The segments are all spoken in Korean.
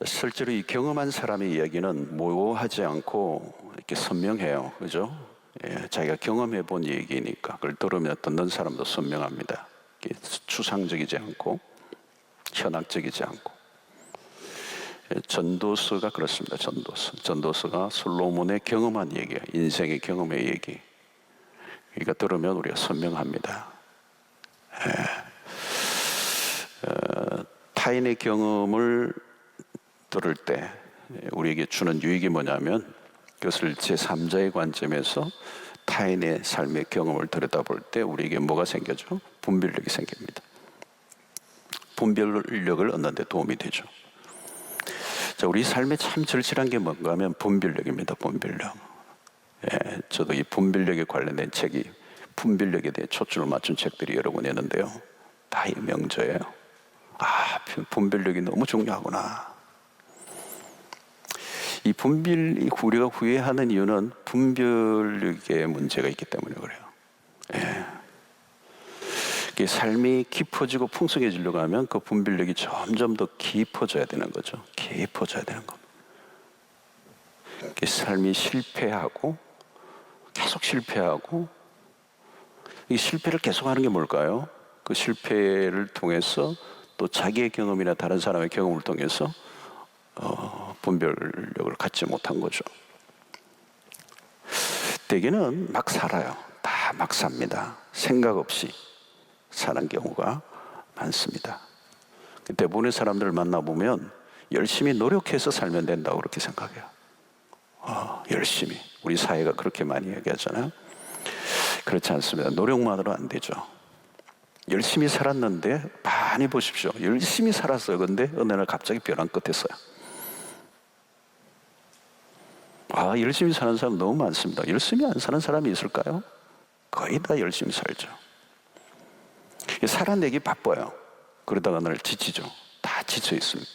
실제로 이 경험한 사람의 이야기는 모호하지 않고 이렇게 선명해요. 그죠? 예, 자기가 경험해 본 얘기니까 그걸 들으면 듣는 사람도 선명합니다. 이게 추상적이지 않고 현학적이지 않고. 예, 전도서가 그렇습니다. 전도서가 솔로몬의 경험한 얘기예요. 인생의 경험의 얘기. 그러니까 들으면 우리가 선명합니다. 타인의 경험을 들을 때 우리에게 주는 유익이 뭐냐면, 그것을 제3자의 관점에서 타인의 삶의 경험을 들여다볼 때 우리에게 뭐가 생겨죠? 분별력이 생깁니다. 분별력을 얻는 데 도움이 되죠. 자, 우리 삶에 참 절실한 게 뭔가 하면 분별력입니다. 분별력. 예, 저도 이 분별력에 관련된 책이, 분별력에 대해 초점을 맞춘 책들이 여러 권 있는데요, 다 이 명저예요. 아, 분별력이 너무 중요하구나. 이 우리가 후회하는 이유는 분별력의 문제가 있기 때문에 그래요. 예. 삶이 깊어지고 풍성해지려고 하면 그 분별력이 점점 더 깊어져야 되는 거죠. 깊어져야 되는 겁니다. 삶이 실패하고 계속 실패하고, 이 실패를 계속하는 게 뭘까요? 그 실패를 통해서 또 자기의 경험이나 다른 사람의 경험을 통해서 분별력을 갖지 못한 거죠. 대개는 막 살아요. 다 막 삽니다. 생각 없이 사는 경우가 많습니다. 대부분의 사람들을 만나보면 열심히 노력해서 살면 된다고 그렇게 생각해요. 열심히. 우리 사회가 그렇게 많이 얘기하잖아요. 그렇지 않습니다. 노력만으로 안 되죠. 열심히 살았는데, 많이 보십시오. 열심히 살았어요. 근데 어느 날 갑자기 벼랑 끝에 서요. 열심히 사는 사람 너무 많습니다. 열심히 안 사는 사람이 있을까요? 거의 다 열심히 살죠. 살아내기 바빠요. 그러다가 늘 지치죠. 다 지쳐 있습니다.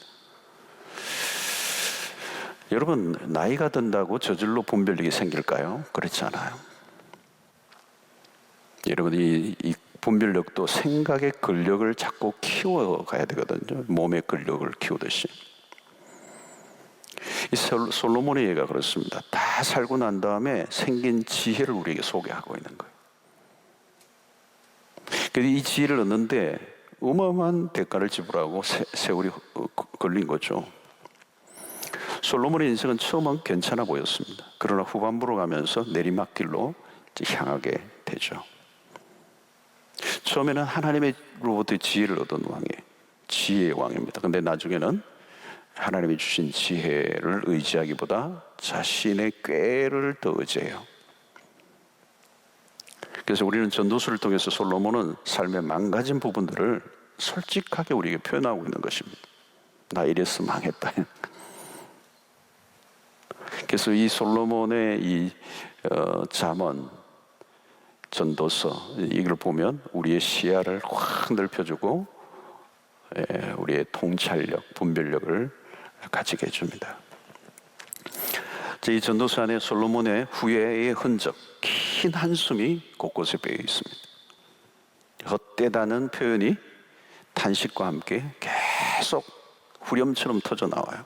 여러분, 나이가 든다고 저절로 분별력이 생길까요? 그렇지 않아요. 여러분, 이 분별력도 생각의 근력을 자꾸 키워가야 되거든요. 몸의 근력을 키우듯이. 이 솔로몬의 얘기가 그렇습니다. 다 살고 난 다음에 생긴 지혜를 우리에게 소개하고 있는 거예요. 이 지혜를 얻는데 어마어마한 대가를 지불하고 세월이 걸린 거죠. 솔로몬의 인생은 처음은 괜찮아 보였습니다. 그러나 후반부로 가면서 내리막길로 향하게 되죠. 처음에는 하나님으로부터 지혜를 얻은 지혜의 왕입니다. 근데 나중에는 하나님이 주신 지혜를 의지하기보다 자신의 꾀를 더 의지해요. 그래서 우리는 전도서를 통해서 솔로몬은 삶의 망가진 부분들을 솔직하게 우리에게 표현하고 있는 것입니다. 나 이래서 망했다. 그래서 이 솔로몬의 이 잠언, 전도서, 이걸 보면 우리의 시야를 확 넓혀주고 우리의 통찰력, 분별력을 가지게 해줍니다. 이 전도서 안에 솔로몬의 후회의 흔적, 긴 한숨이 곳곳에 배어 있습니다. 헛되다는 표현이 탄식과 함께 계속 후렴처럼 터져 나와요.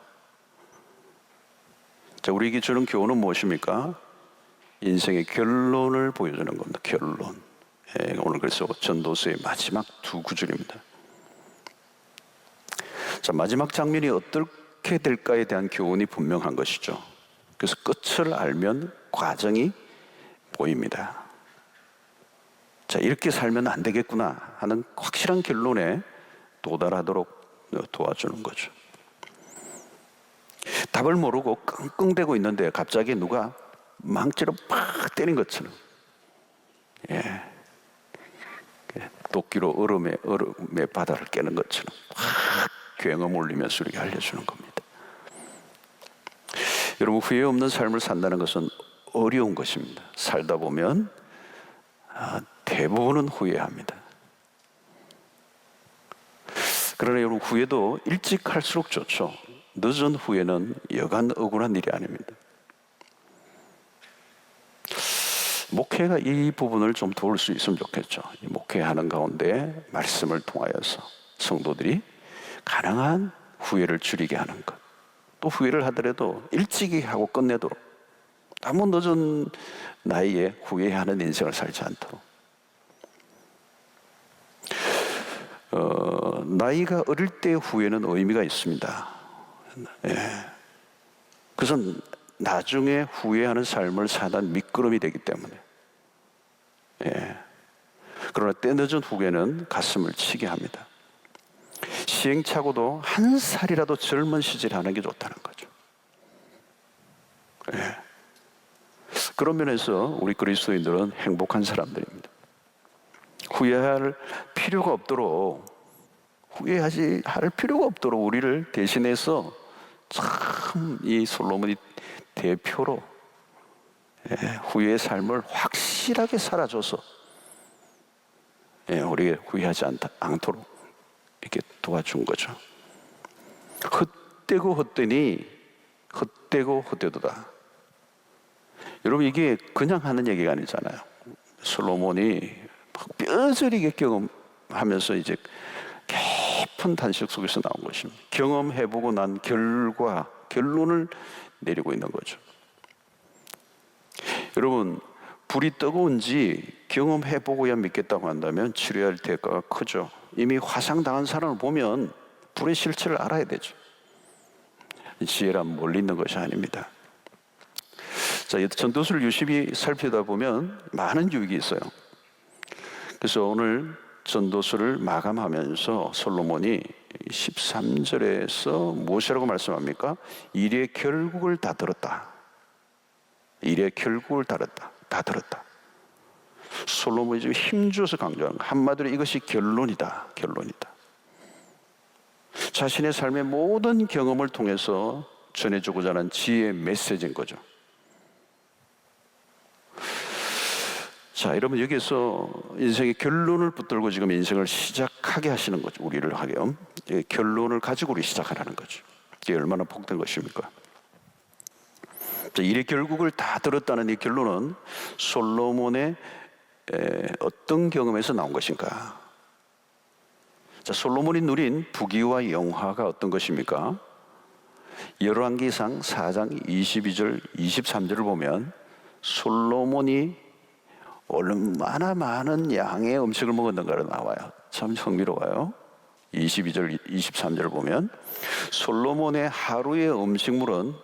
우리에게 주는 교훈은 무엇입니까? 인생의 결론을 보여주는 겁니다. 결론. 오늘 그래서 전도서의 마지막 두 구절입니다. 마지막 장면이 어떻게 될까에 대한 교훈이 분명한 것이죠. 그래서 끝을 알면 과정이 보입니다. 이렇게 살면 안 되겠구나 하는 확실한 결론에 도달하도록 도와주는 거죠. 답을 모르고 끙끙대고 있는데 갑자기 누가 망치로 팍 때린 것처럼, 도끼로 얼음의 바다를 깨는 것처럼 확 굉음 울리면서 우리에게 알려주는 겁니다. 여러분, 후회 없는 삶을 산다는 것은 어려운 것입니다. 살다 보면 대부분은 후회합니다. 그러나 여러분, 후회도 일찍 할수록 좋죠. 늦은 후회는 여간 억울한 일이 아닙니다. 목회가 이 부분을 좀 도울 수 있으면 좋겠죠. 목회하는 가운데 말씀을 통하여서 성도들이 가능한 후회를 줄이게 하는 것. 또 후회를 하더라도 일찍이 하고 끝내도록, 너무 늦은 나이에 후회하는 인생을 살지 않도록. 나이가 어릴 때의 후회는 의미가 있습니다. 예. 그것은 나중에 후회하는 삶을 사는 미끄럼이 되기 때문에. 예. 그러나 때늦은 후회는 가슴을 치게 합니다. 시행착오도 한 살이라도 젊은 시절에 하는 게 좋다는 거죠. 예. 그런 면에서 우리 그리스도인들은 행복한 사람들입니다. 후회할 필요가 없도록, 후회하지 할 필요가 없도록 우리를 대신해서 참 이 솔로몬이 대표로 후회의 삶을 확실하게 살아줘서 우리가 후회하지 않도록 이렇게 도와준 거죠. 헛되고 헛되니 헛되고 헛되도다. 여러분, 이게 그냥 하는 얘기가 아니잖아요. 솔로몬이 막 뼈저리게 경험하면서 이제 깊은 단식 속에서 나온 것입니다. 경험해보고 난 결론을 내리고 있는 거죠. 여러분, 불이 뜨거운지 경험해보고야 믿겠다고 한다면 치료해야 할 대가가 크죠. 이미 화상당한 사람을 보면 불의 실체를 알아야 되죠. 지혜란 멀리 있는 것이 아닙니다. 자, 전도서를 유심히 살피다 보면 많은 유익이 있어요. 그래서 오늘 전도서를 마감하면서 솔로몬이 13절에서 무엇이라고 말씀합니까? 일의 결국을 다 들었다. 일의 결국을 다 들었다. 솔로몬이 지금 힘줘서 강조하는 거. 한마디로 이것이 결론이다. 자신의 삶의 모든 경험을 통해서 전해주고자 하는 지혜의 메시지인 거죠. 자, 여러분, 여기서 인생의 결론을 붙들고 지금 인생을 시작하게 하시는 거죠. 우리를 하렴. 결론을 가지고 우리 시작하라는 거죠. 이게 얼마나 복된 것입니까? 자, 일의 결국을 다 들었다는 이 결론은 솔로몬의 어떤 경험에서 나온 것인가? 자, 솔로몬이 누린 부귀와 영화가 어떤 것입니까? 열왕기상 4장 22절 23절을 보면 솔로몬이 얼마나 많은 양의 음식을 먹었는가로 나와요. 참 흥미로워요. 22절 23절을 보면 솔로몬의 하루의 음식물은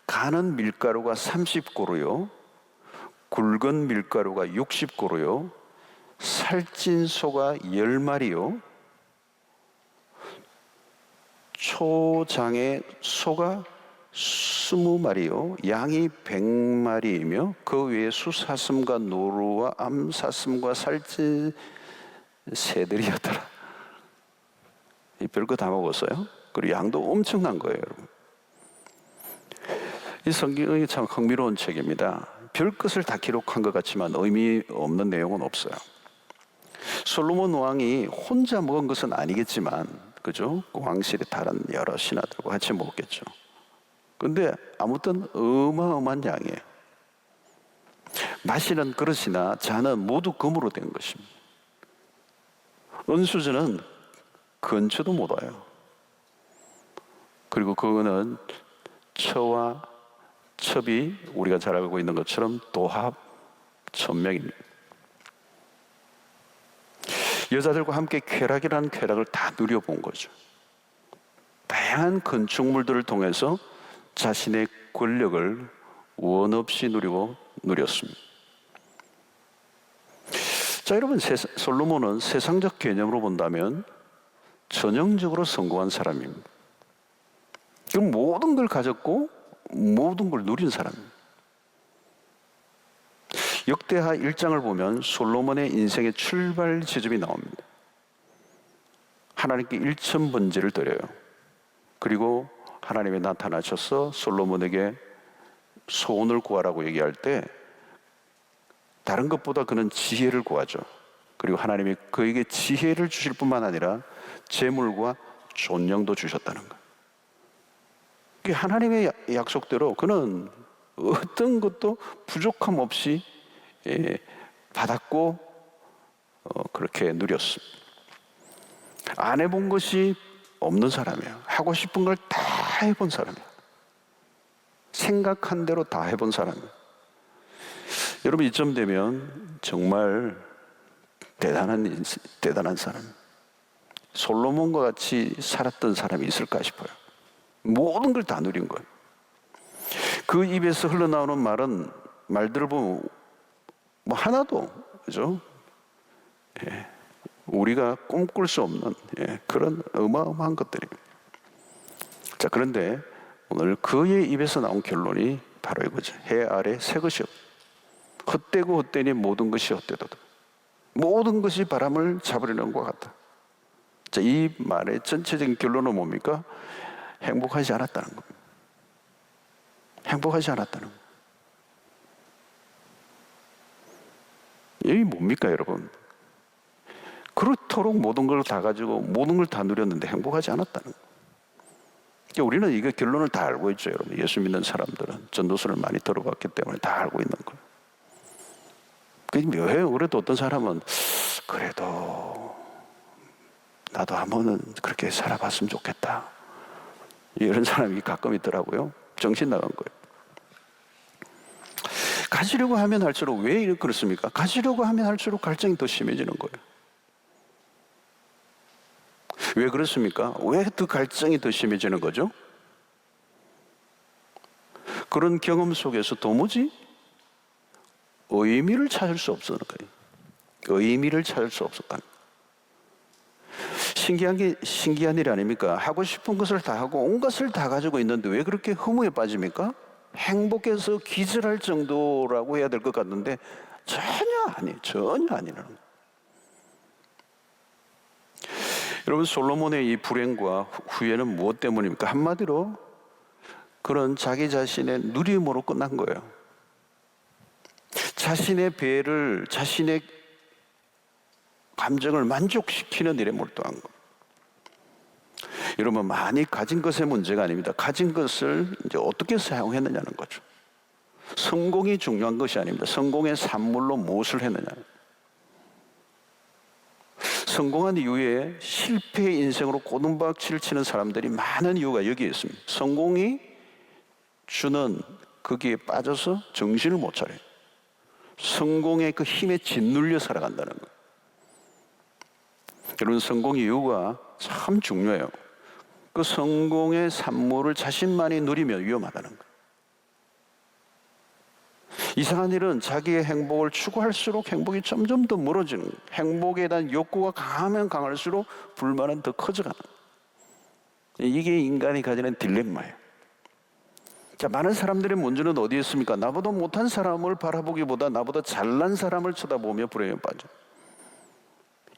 가는 밀가루가 30고루요, 굵은 밀가루가 60고루요, 살찐 소가 10마리요, 초장의 소가 20마리요, 양이 100마리이며 그 외에 수사슴과 노루와 암사슴과 살찐 새들이었더라. 별거 다 먹었어요. 그리고 양도 엄청난 거예요, 여러분. 이 성경이 참 흥미로운 책입니다. 별것을 다 기록한 것 같지만 의미 없는 내용은 없어요. 솔로몬 왕이 혼자 먹은 것은 아니겠지만, 그죠? 왕실의 다른 여러 신하들과 같이 먹었겠죠. 근데 아무튼 어마어마한 양이에요. 마시는 그릇이나 잔은 모두 금으로 된 것입니다. 은수저는 근처도 못 와요. 그리고 그거는 처와 첩이 우리가 잘 알고 있는 것처럼 도합 천명입니다. 여자들과 함께 쾌락이라는 쾌락을 다 누려본 거죠. 다양한 건축물들을 통해서 자신의 권력을 원 없이 누렸습니다. 자, 여러분, 솔로몬은 세상적 개념으로 본다면 전형적으로 성공한 사람입니다. 그럼 모든 걸 가졌고 모든 걸 누린 사람입니다. 역대하 1장을 보면 솔로몬의 인생의 출발 지점이 나옵니다. 하나님께 일천번제를 드려요. 그리고 하나님이 나타나셔서 솔로몬에게 소원을 구하라고 얘기할 때 다른 것보다 그는 지혜를 구하죠. 그리고 하나님이 그에게 지혜를 주실 뿐만 아니라 재물과 존영도 주셨다는 것. 하나님의 약속대로 그는 어떤 것도 부족함 없이 받았고 그렇게 누렸습니다. 안 해본 것이 없는 사람이에요. 하고 싶은 걸 다 해본 사람이에요. 생각한 대로 다 해본 사람이에요. 여러분 이쯤 되면 정말 대단한 사람, 솔로몬과 같이 살았던 사람이 있을까 싶어요. 모든 걸 다 누린 거예요. 그 입에서 흘러나오는 말들을 보면 뭐 하나도, 그죠? 예, 우리가 꿈꿀 수 없는 그런 어마어마한 것들입니다. 자, 그런데 오늘 그의 입에서 나온 결론이 바로 이거죠. 해 아래 새 것이 없다. 헛되고 헛되니 모든 것이 헛되도다. 모든 것이 바람을 잡으려는 것 같다. 자, 이 말의 전체적인 결론은 뭡니까? 행복하지 않았다는 겁니다. 행복하지 않았다는 겁니다. 이게 뭡니까, 여러분? 그렇도록 모든 걸 다 가지고 모든 걸 다 누렸는데 행복하지 않았다는 거예요. 그러니까 우리는 이거 결론을 다 알고 있죠, 여러분. 예수 믿는 사람들은 전도서를 많이 들어봤기 때문에 다 알고 있는 거예요. 그래도 어떤 사람은 그래도 나도 한번은 그렇게 살아봤으면 좋겠다, 이런 사람이 가끔 있더라고요. 정신 나간 거예요. 가지려고 하면 할수록, 왜 그렇습니까? 가지려고 하면 할수록 갈증이 더 심해지는 거예요. 왜 그렇습니까? 왜 그 갈증이 더 심해지는 거죠? 그런 경험 속에서 도무지 의미를 찾을 수 없었던 거예요. 의미를 찾을 수 없었다는 거예요. 신기한 일 아닙니까? 하고 싶은 것을 다 하고 온 것을 다 가지고 있는데 왜 그렇게 허무에 빠집니까? 행복해서 기절할 정도라고 해야 될 것 같는데 전혀 아니라는 거예요. 여러분, 솔로몬의 이 불행과 후회는 무엇 때문입니까? 한마디로 그런 자기 자신의 누림으로 끝난 거예요. 자신의 배를, 자신의 감정을 만족시키는 일에 몰두한 거. 여러분, 많이 가진 것의 문제가 아닙니다. 가진 것을 이제 어떻게 사용했느냐는 거죠. 성공이 중요한 것이 아닙니다. 성공의 산물로 무엇을 했느냐. 성공한 이후에 실패의 인생으로 고등박치를 치는 사람들이 많은 이유가 여기에 있습니다. 성공이 주는 거기에 빠져서 정신을 못 차려요. 성공의 그 힘에 짓눌려 살아간다는 거예요. 여러분, 성공의 이유가 참 중요해요. 그 성공의 산물을 자신만이 누리면 위험하다는 거예요. 이상한 일은 자기의 행복을 추구할수록 행복이 점점 더 멀어지는 거예요. 행복에 대한 욕구가 강하면 강할수록 불만은 더 커져가는 거예요. 이게 인간이 가지는 딜레마예요. 자, 많은 사람들의 문제는 어디에 있습니까? 나보다 못한 사람을 바라보기보다 나보다 잘난 사람을 쳐다보며 불행에 빠져.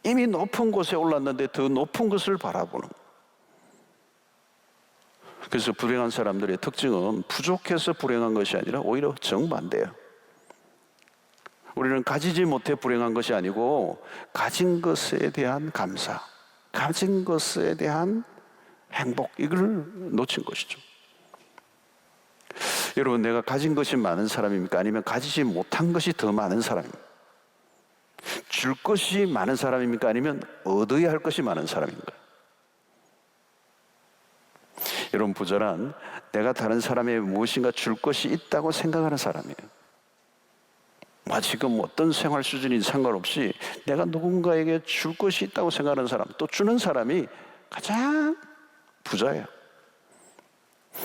이미 높은 곳에 올랐는데 더 높은 것을 바라보는 거예요. 그래서 불행한 사람들의 특징은 부족해서 불행한 것이 아니라 오히려 정반대예요. 우리는 가지지 못해 불행한 것이 아니고 가진 것에 대한 감사, 가진 것에 대한 행복, 이걸 놓친 것이죠. 여러분, 내가 가진 것이 많은 사람입니까? 아니면 가지지 못한 것이 더 많은 사람입니까? 줄 것이 많은 사람입니까? 아니면 얻어야 할 것이 많은 사람인가요? 여러분, 부자란 내가 다른 사람에게 무엇인가 줄 것이 있다고 생각하는 사람이에요. 지금 어떤 생활 수준인 상관없이 내가 누군가에게 줄 것이 있다고 생각하는 사람, 또 주는 사람이 가장 부자예요.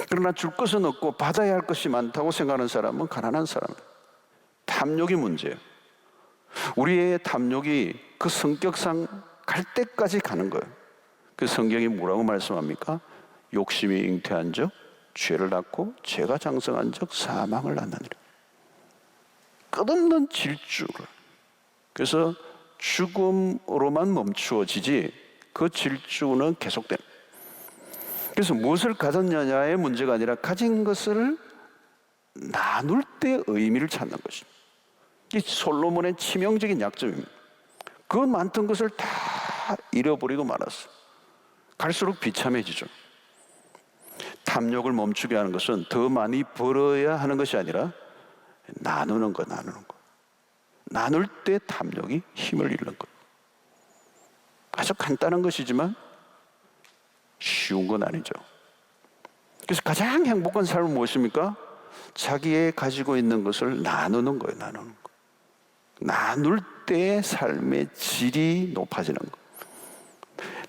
그러나 줄 것은 없고 받아야 할 것이 많다고 생각하는 사람은 가난한 사람이에요. 탐욕이 문제예요. 우리의 탐욕이 그 성격상 갈 때까지 가는 거예요. 그 성경이 뭐라고 말씀합니까? 욕심이 잉태한 적 죄를 낳고 죄가 장성한 적 사망을 낳느니라. 끝없는 질주를. 그래서 죽음으로만 멈추어지지 그 질주는 계속되는. 그래서 무엇을 가졌느냐의 문제가 아니라 가진 것을 나눌 때 의미를 찾는 것입니다. 이 솔로몬의 치명적인 약점입니다. 그 많던 것을 다 잃어버리고 말았어요. 갈수록 비참해지죠. 탐욕을 멈추게 하는 것은 더 많이 벌어야 하는 것이 아니라 나누는 거. 나눌 때 탐욕이 힘을 잃는 것. 아주 간단한 것이지만 쉬운 건 아니죠. 그래서 가장 행복한 삶은 무엇입니까? 자기의 가지고 있는 것을 나누는 거예요. 나누는 거. 나눌 때 삶의 질이 높아지는 거.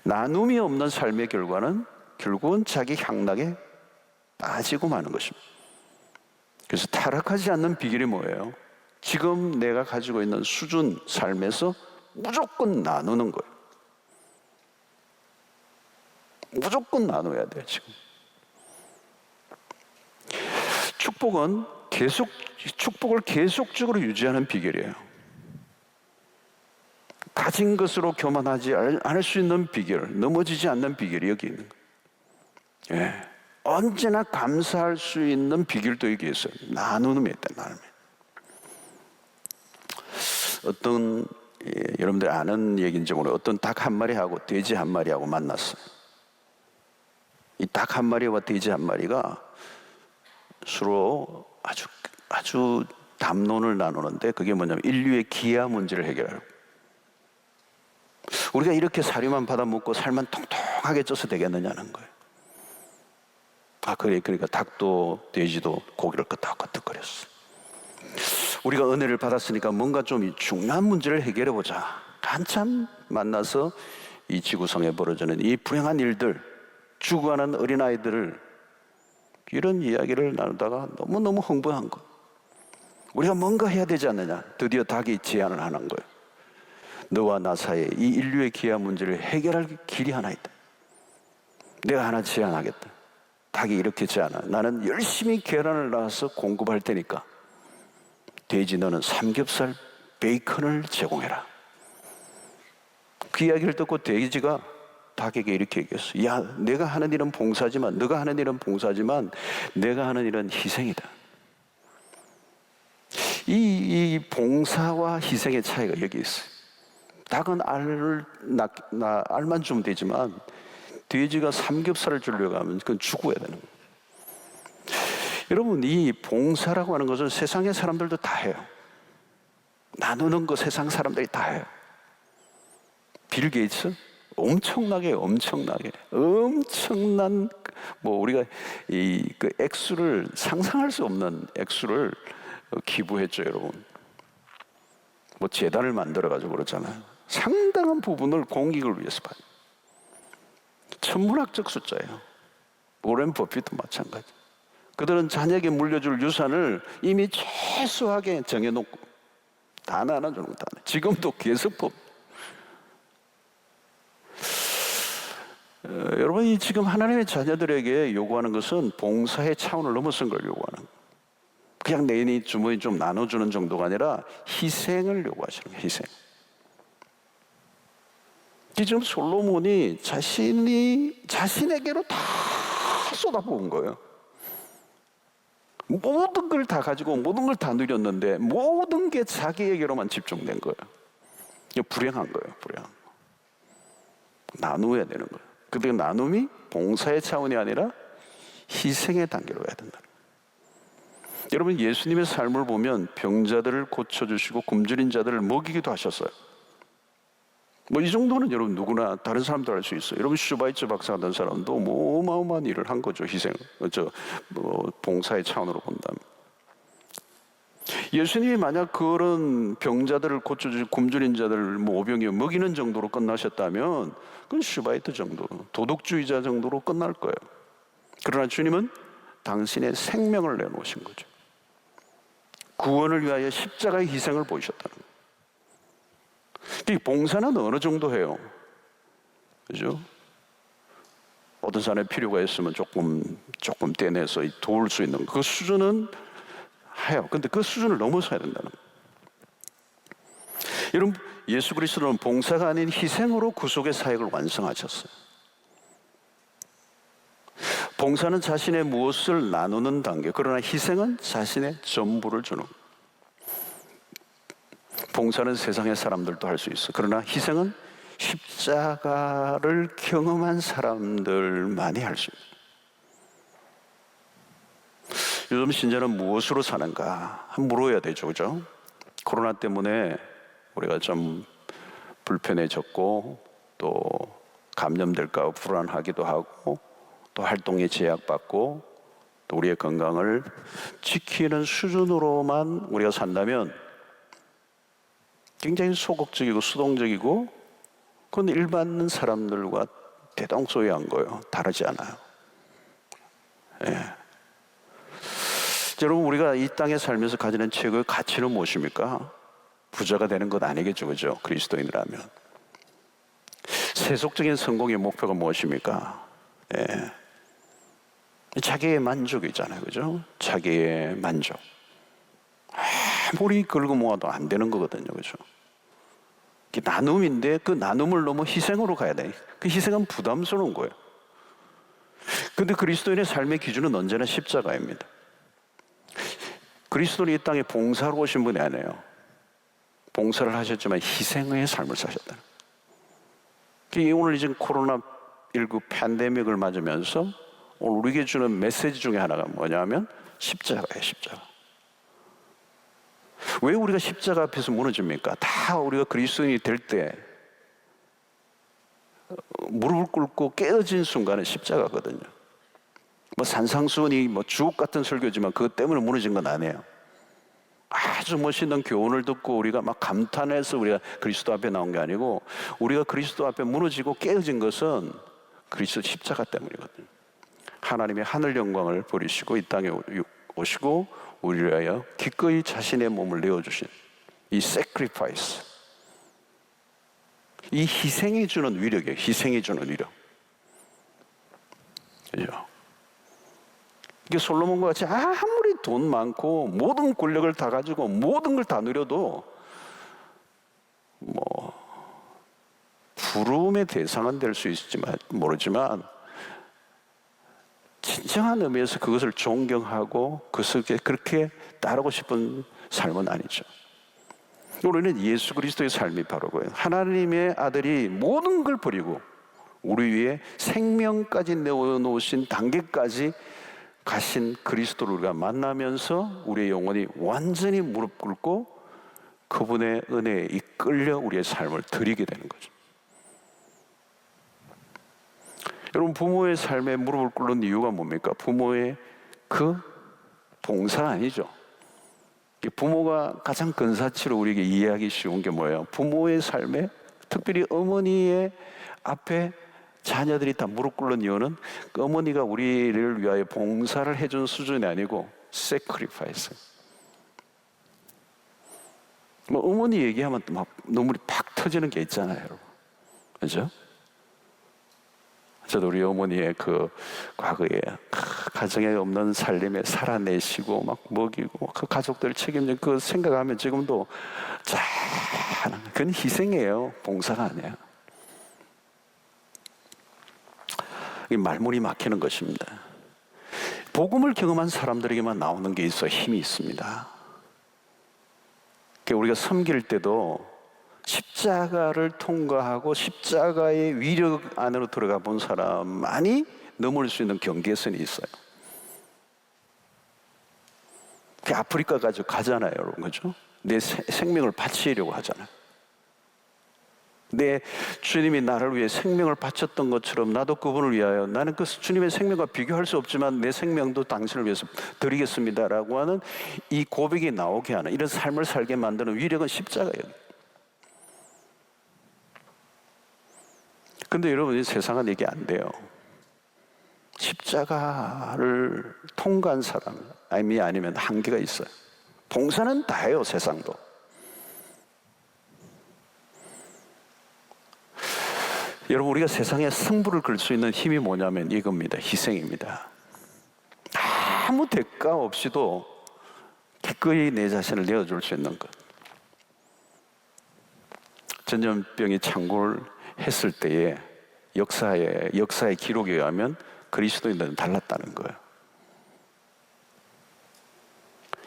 나눔이 없는 삶의 결과는 결국은 자기 향락에 빠지고 마는 것입니다. 그래서 타락하지 않는 비결이 뭐예요? 지금 내가 가지고 있는 수준 삶에서 무조건 나누는 거예요. 무조건 나눠야 돼요, 지금. 축복을 계속적으로 유지하는 비결이에요. 가진 것으로 교만하지 않을 수 있는 비결, 넘어지지 않는 비결이 여기 있는 거예요. 예. 언제나 감사할 수 있는 비결도 여기 있어요. 나누는 있다, 나눔이. 어떤, 여러분들 아는 얘기인지 모르겠어요. 어떤 닭 한 마리하고 돼지 한 마리하고 만났어요. 이 닭 한 마리와 돼지 한 마리가 서로 아주 담론을 나누는데, 그게 뭐냐면 인류의 기아 문제를 해결하고, 우리가 이렇게 사료만 받아 먹고 살만 통통하게 쪄서 되겠느냐는 거예요. 그러니까 닭도 돼지도 고기를 끄덕끄덕거렸어. 우리가 은혜를 받았으니까 뭔가 좀 중요한 문제를 해결해 보자. 한참 만나서 이 지구상에 벌어지는 이 불행한 일들, 죽어가는 어린아이들을, 이런 이야기를 나누다가 너무너무 흥분한 거. 우리가 뭔가 해야 되지 않느냐. 드디어 닭이 제안을 하는 거예요. 너와 나 사이에 이 인류의 기아 문제를 해결할 길이 하나 있다. 내가 하나 제안하겠다. 닭이 이렇게 제안하. 나는 열심히 계란을 낳아서 공급할 테니까 돼지 너는 삼겹살, 베이컨을 제공해라. 그 이야기를 듣고 돼지가 닭에게 이렇게 얘기했어. 야, 내가 하는 일은 봉사지만, 너가 하는 일은 봉사지만 내가 하는 일은 희생이다. 이 봉사와 희생의 차이가 여기 있어요. 닭은 알만 주면 되지만 돼지가 삼겹살을 주려고 하면 그건 죽어야 되는 거예요. 여러분, 이 봉사라고 하는 것은 세상의 사람들도 다 해요. 나누는 거 세상 사람들이 다 해요. 빌 게이츠 엄청난 우리가 그 액수를 상상할 수 없는 액수를 기부했죠, 여러분. 재단을 만들어가지고 그렇잖아요. 상당한 부분을 공익을 위해서 봐요. 천문학적 숫자예요. 오렌 버핏도 마찬가지. 그들은 자녀에게 물려줄 유산을 이미 최소하게 정해놓고 다 나눠주는 거 다. 지금도 계속 여러분이 지금 하나님의 자녀들에게 요구하는 것은 봉사의 차원을 넘어선 걸 요구하는 거예요. 그냥 내 주머니 좀 나눠주는 정도가 아니라 희생을 요구하시는 거예요. 희생. 지금 솔로몬이 자신에게로 다 쏟아부은 거예요. 모든 걸 다 가지고 모든 걸 다 누렸는데 모든 게 자기에게로만 집중된 거예요. 불행한 거예요. 불행한 거. 나누어야 되는 거예요. 근데 나눔이 봉사의 차원이 아니라 희생의 단계로 가야 된다. 여러분, 예수님의 삶을 보면 병자들을 고쳐주시고 굶주린 자들을 먹이기도 하셨어요. 이 정도는 여러분 누구나 다른 사람도 할 수 있어요. 여러분, 슈바이처 박사 같은 사람도 어마어마한 일을 한 거죠. 봉사의 차원으로 본다면. 예수님이 만약 그런 병자들을 고쳐주시고 굶주린 자들을 오병이어 먹이는 정도로 끝나셨다면 그건 슈바이트 정도, 도덕주의자 정도로 끝날 거예요. 그러나 주님은 당신의 생명을 내놓으신 거죠. 구원을 위하여 십자가의 희생을 보이셨다는 거예요. 이 봉사는 어느 정도 해요? 그죠? 어떤 사람의 필요가 있으면 조금 떼내서 도울 수 있는 그 수준은 해요. 근데 그 수준을 넘어서야 된다는 거예요. 여러분, 예수 그리스도는 봉사가 아닌 희생으로 구속의 사역을 완성하셨어요. 봉사는 자신의 무엇을 나누는 단계, 그러나 희생은 자신의 전부를 주는 거예요. 봉사는 세상의 사람들도 할 수 있어. 그러나 희생은 십자가를 경험한 사람들만이 할 수 있어요. 요즘 신자는 무엇으로 사는가 물어야 되죠, 그죠? 코로나 때문에 우리가 좀 불편해졌고 또 감염될까 불안하기도 하고 또 활동에 제약받고 또 우리의 건강을 지키는 수준으로만 우리가 산다면 굉장히 소극적이고 수동적이고, 그건 일반 사람들과 대동소이한 거예요. 다르지 않아요. 예. 여러분, 우리가 이 땅에 살면서 가지는 최고의 가치는 무엇입니까? 부자가 되는 것 아니겠죠, 그죠? 그리스도인이라면. 세속적인 성공의 목표가 무엇입니까? 예. 자기의 만족이잖아요, 그죠? 자기의 만족. 아무리 긁어 모아도 안 되는 거거든요, 그죠? 나눔인데 그 나눔을 너무 희생으로 가야 돼. 그 희생은 부담스러운 거예요. 근데 그리스도인의 삶의 기준은 언제나 십자가입니다. 그리스도는 이 땅에 봉사로 오신 분이 아니에요. 봉사를 하셨지만 희생의 삶을 사셨다. 오늘 이제 코로나19 팬데믹을 맞으면서 오늘 우리에게 주는 메시지 중에 하나가 뭐냐면 십자가예요, 십자가. 왜 우리가 십자가 앞에서 무너집니까? 다 우리가 그리스도인이 될 때 무릎을 꿇고 깨어진 순간은 십자가거든요. 산상수훈이 주옥 같은 설교지만 그것 때문에 무너진 건 아니에요. 아주 멋있는 교훈을 듣고 우리가 막 감탄해서 우리가 그리스도 앞에 나온 게 아니고, 우리가 그리스도 앞에 무너지고 깨어진 것은 그리스도 십자가 때문이거든요. 하나님의 하늘 영광을 버리시고 이 땅에 오시고 우리를 위하여 기꺼이 자신의 몸을 내어주신 이 sacrifice, 이 희생이 주는 위력이에요. 희생이 주는 위력. 그죠? 이게 솔로몬과 같이 아무리 돈 많고 모든 권력을 다 가지고 모든 걸 다 누려도 부러움의 대상은 될 수 있을지 모르지만 진정한 의미에서 그것을 존경하고 그것을 그렇게 따르고 싶은 삶은 아니죠. 우리는 예수 그리스도의 삶이 바로 그거예요. 하나님의 아들이 모든 걸 버리고 우리 위해 생명까지 내어놓으신 단계까지 가신 그리스도를 우리가 만나면서 우리의 영혼이 완전히 무릎 꿇고 그분의 은혜에 이끌려 우리의 삶을 드리게 되는 거죠. 여러분, 부모의 삶에 무릎을 꿇는 이유가 뭡니까? 부모의 그 봉사 아니죠. 부모가 가장 근사치로 우리에게 이해하기 쉬운 게 뭐예요? 부모의 삶에, 특별히 어머니의 앞에 자녀들이 다 무릎 꿇는 이유는 그 어머니가 우리를 위하여 봉사를 해준 수준이 아니고 sacrifice. 어머니 얘기하면 막 눈물이 팍 터지는 게 있잖아요, 여러분. 그죠? 저도 우리 어머니의 그 과거에 가정에 없는 살림에 살아내시고 막 먹이고 그 가족들 책임진 그 생각하면 지금도 그건 희생이에요. 봉사가 아니에요. 이 말문이 막히는 것입니다. 복음을 경험한 사람들에게만 나오는 게 있어 힘이 있습니다. 우리가 섬길 때도 십자가를 통과하고 십자가의 위력 안으로 들어가 본 사람만이 넘을 수 있는 경계선이 있어요. 아프리카까지 가잖아요, 여러분, 그죠? 내 생명을 바치려고 하잖아요. 내 주님이 나를 위해 생명을 바쳤던 것처럼 나도 그분을 위하여, 나는 그 주님의 생명과 비교할 수 없지만 내 생명도 당신을 위해서 드리겠습니다라고 하는 이 고백이 나오게 하는, 이런 삶을 살게 만드는 위력은 십자가예요. 근데 여러분, 세상은 이게 안 돼요. 십자가를 통과한 사람이 아니면 한계가 있어요. 봉사는 다 해요, 세상도. 여러분, 우리가 세상에 승부를 걸 수 있는 힘이 뭐냐면 이겁니다. 희생입니다. 아무 대가 없이도 기꺼이 내 자신을 내어줄 수 있는 것. 전염병이 창궐했을 때에 역사의 기록에 의하면 그리스도인들은 달랐다는 거예요.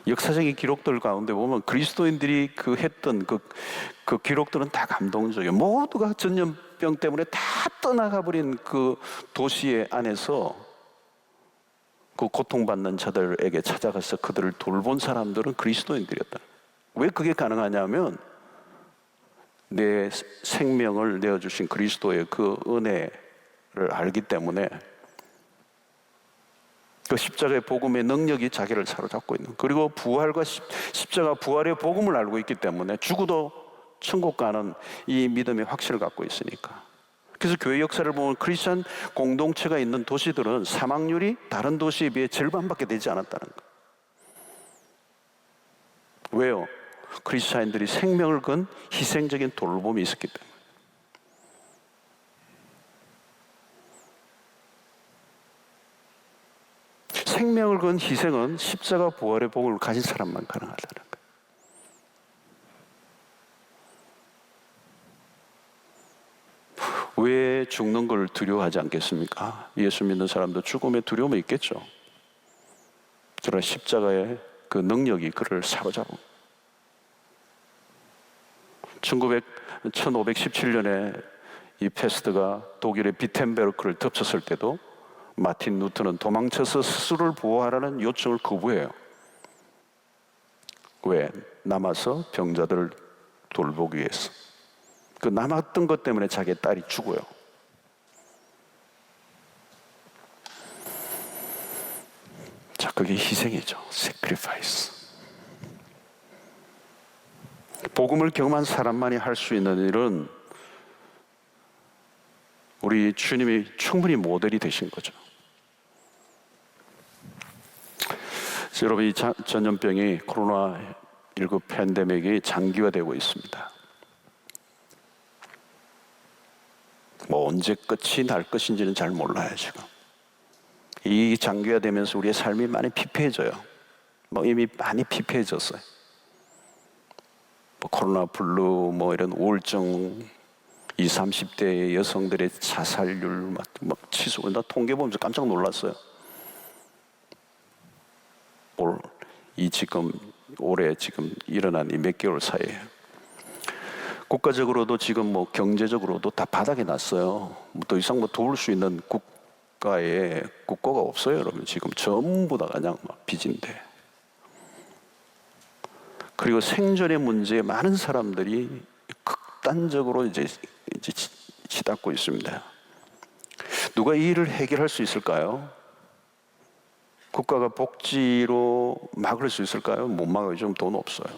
역사적인 기록들 가운데 보면 그리스도인들이 했던 그 기록들은 다 감동적이에요. 모두가 전염병 때문에 다 떠나가 버린 그 도시의 안에서 그 고통받는 자들에게 찾아가서 그들을 돌본 사람들은 그리스도인들이었다. 왜 그게 가능하냐면 내 생명을 내어주신 그리스도의 그 은혜를 알기 때문에 그 십자가의 복음의 능력이 자기를 사로잡고 있는, 그리고 부활과 십자가 부활의 복음을 알고 있기 때문에 죽어도 천국 가는 이 믿음의 확신을 갖고 있으니까. 그래서 교회 역사를 보면 크리스천 공동체가 있는 도시들은 사망률이 다른 도시에 비해 절반밖에 되지 않았다는 거예요. 왜요? 크리스천인들이 생명을 건 희생적인 돌봄이 있었기 때문에. 생명을 건 희생은 십자가 부활의 복음을 가진 사람만 가능하다는 거예요. 왜 죽는 걸 두려워하지 않겠습니까? 예수 믿는 사람도 죽음에 두려움이 있겠죠. 그러나 십자가의 그 능력이 그를 사로잡은 1517년에 이 패스트가 독일의 비텐베르크를 덮쳤을 때도 마틴 루터는 도망쳐서 스스로를 보호하라는 요청을 거부해요. 왜? 남아서 병자들을 돌보기 위해서. 그 남았던 것 때문에 자기의 딸이 죽어요. 자, 그게 희생이죠. sacrifice. 복음을 경험한 사람만이 할 수 있는 일은 우리 주님이 충분히 모델이 되신 거죠. 여러분, 이 전염병이 코로나19 팬데믹이 장기화되고 있습니다. 뭐 언제 끝이 날 것인지는 잘 몰라요, 지금. 이 장기화되면서 우리의 삶이 많이 피폐해져요. 뭐 이미 많이 피폐해졌어요. 뭐 코로나 블루, 뭐 이런 우울증, 20, 30대 여성들의 자살률 막 치솟고, 나 통계 보면서 깜짝 놀랐어요. 올해 지금 일어난 이 몇 개월 사이에 국가적으로도 지금 뭐 경제적으로도 다 바닥에 났어요. 더 이상 뭐 도울 수 있는 국가가 없어요, 여러분. 지금 전부 다 그냥 막 빚인데. 그리고 생존의 문제에 많은 사람들이 극단적으로 이제 치닫고 있습니다. 누가 이 일을 해결할 수 있을까요? 국가가 복지로 막을 수 있을까요? 못 막아요. 좀 돈 없어요.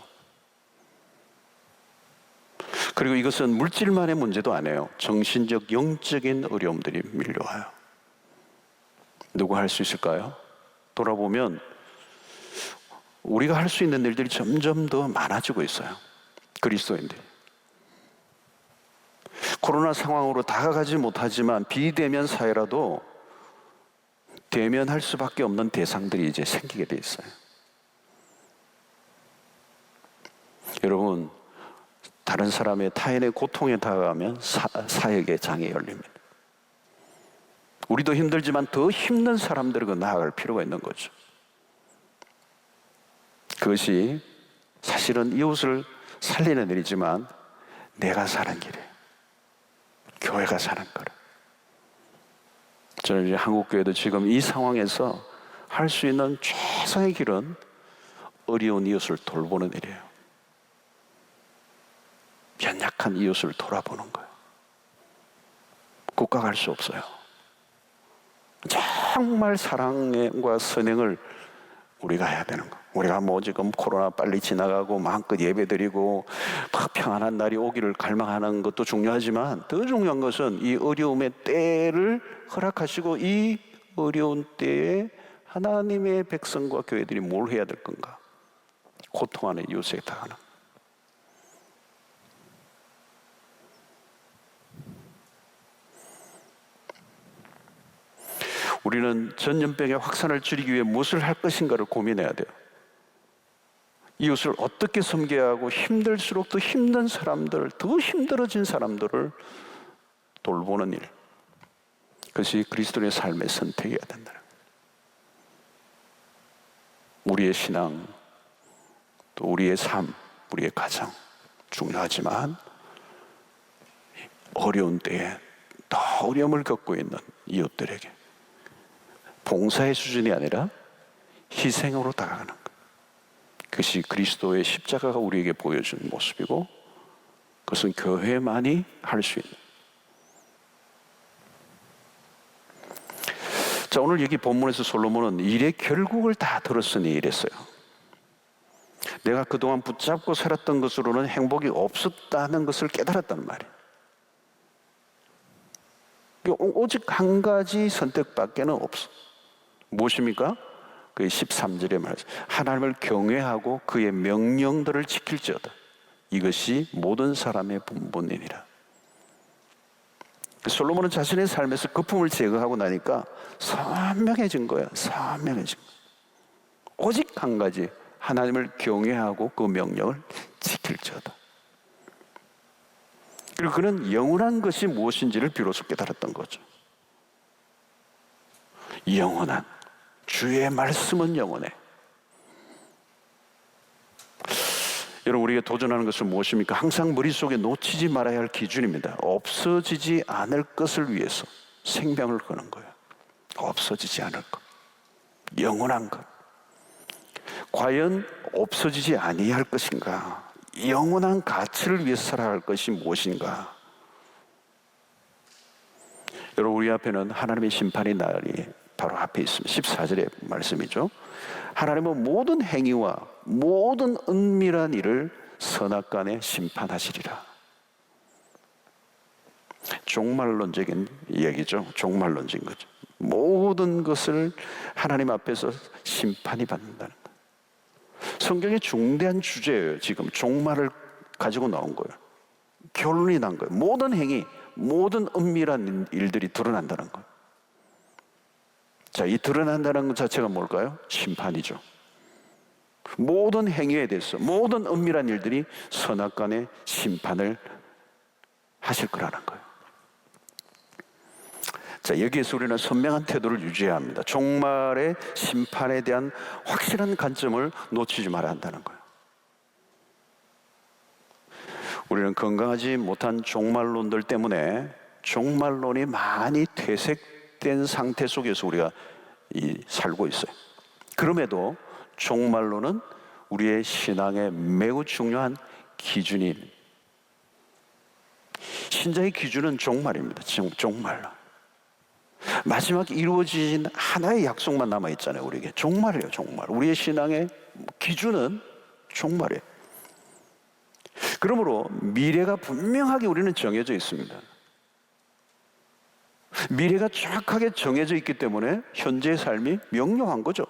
그리고 이것은 물질만의 문제도 아니에요. 정신적, 영적인 어려움들이 밀려와요. 누가 할 수 있을까요? 돌아보면 우리가 할 수 있는 일들이 점점 더 많아지고 있어요. 그리스도인들이. 코로나 상황으로 다가가지 못하지만 비대면 사회라도 대면할 수밖에 없는 대상들이 이제 생기게 돼 있어요. 여러분, 다른 사람의 타인의 고통에 다가가면 사역의 장이 열립니다. 우리도 힘들지만 더 힘든 사람들과 나아갈 필요가 있는 거죠. 그것이 사실은 이웃을 살리는 일이지만 내가 사는 길이에요. 교회가 사는 거라. 저는 이제 한국교회도 지금 이 상황에서 할 수 있는 최선의 길은 어려운 이웃을 돌보는 일이에요. 연약한 이웃을 돌아보는 거예요. 국가가 할 수 없어요. 정말 사랑과 선행을 우리가 해야 되는 거예요. 우리가 뭐 지금 코로나 빨리 지나가고 마음껏 예배드리고 평안한 날이 오기를 갈망하는 것도 중요하지만 더 중요한 것은 이 어려움의 때를 허락하시고 이 어려운 때에 하나님의 백성과 교회들이 뭘 해야 될 건가? 고통하는 이웃에게 다가가는. 우리는 전염병의 확산을 줄이기 위해 무엇을 할 것인가를 고민해야 돼요. 이웃을 어떻게 섬겨야 하고 힘들수록 더 힘든 사람들, 더 힘들어진 사람들을 돌보는 일. 그것이 그리스도의 삶의 선택이어야 된다. 우리의 신앙, 또 우리의 삶, 우리의 가정 중요하지만 어려운 때에 더 어려움을 겪고 있는 이웃들에게 봉사의 수준이 아니라 희생으로 다가가는 것. 그것이 그리스도의 십자가가 우리에게 보여준 모습이고 그것은 교회만이 할 수 있는. 자, 오늘 여기 본문에서 솔로몬은 일의 결국을 다 들었으니 이랬어요. 내가 그동안 붙잡고 살았던 것으로는 행복이 없었다는 것을 깨달았단 말이에요. 오직 한 가지 선택밖에는 없어. 무엇입니까? 그 13절에 말해서 하나님을 경외하고 그의 명령들을 지킬지어다. 이것이 모든 사람의 분본이니라. 솔로몬은 자신의 삶에서 거품을 제거하고 나니까 선명해진 거야. 선명해진 거야. 오직 한 가지, 하나님을 경외하고 그 명령을 지킬지어다. 그리고 그는 영원한 것이 무엇인지를 비로소 깨달았던 거죠. 영원한, 주의 말씀은 영원해. 여러분, 우리가 도전하는 것은 무엇입니까? 항상 머릿속에 놓치지 말아야 할 기준입니다. 없어지지 않을 것을 위해서 생명을 거는 거예요. 없어지지 않을 것, 영원한 것. 과연 없어지지 아니할 것인가? 영원한 가치를 위해서 살아갈 것이 무엇인가? 여러분, 우리 앞에는 하나님의 심판의 날이 바로 앞에 있습니다. 14절의 말씀이죠. 하나님은 모든 행위와 모든 은밀한 일을 선악간에 심판하시리라. 종말론적인 얘기죠. 종말론적인 거죠. 모든 것을 하나님 앞에서 심판이 받는다는 거예요. 성경의 중대한 주제예요. 지금 종말을 가지고 나온 거예요. 결론이 난 거예요. 모든 행위, 모든 은밀한 일들이 드러난다는 거예요. 자, 이 드러난다는 것 자체가 뭘까요? 심판이죠. 모든 행위에 대해서, 모든 은밀한 일들이 선악간에 심판을 하실 거라는 거예요. 자, 여기에서 우리는 선명한 태도를 유지해야 합니다. 종말의 심판에 대한 확실한 관점을 놓치지 말아야 한다는 거예요. 우리는 건강하지 못한 종말론들 때문에 종말론이 많이 퇴색된 상태 속에서 우리가 살고 있어요. 그럼에도 종말론은 우리의 신앙에 매우 중요한 기준입니다. 신자의 기준은 종말입니다. 종말론. 마지막에 이루어진 하나의 약속만 남아있잖아요. 우리에게 종말이에요. 종말. 우리의 신앙의 기준은 종말이에요. 그러므로 미래가 분명하게 우리는 정해져 있습니다. 미래가 정확하게 정해져 있기 때문에 현재의 삶이 명료한 거죠.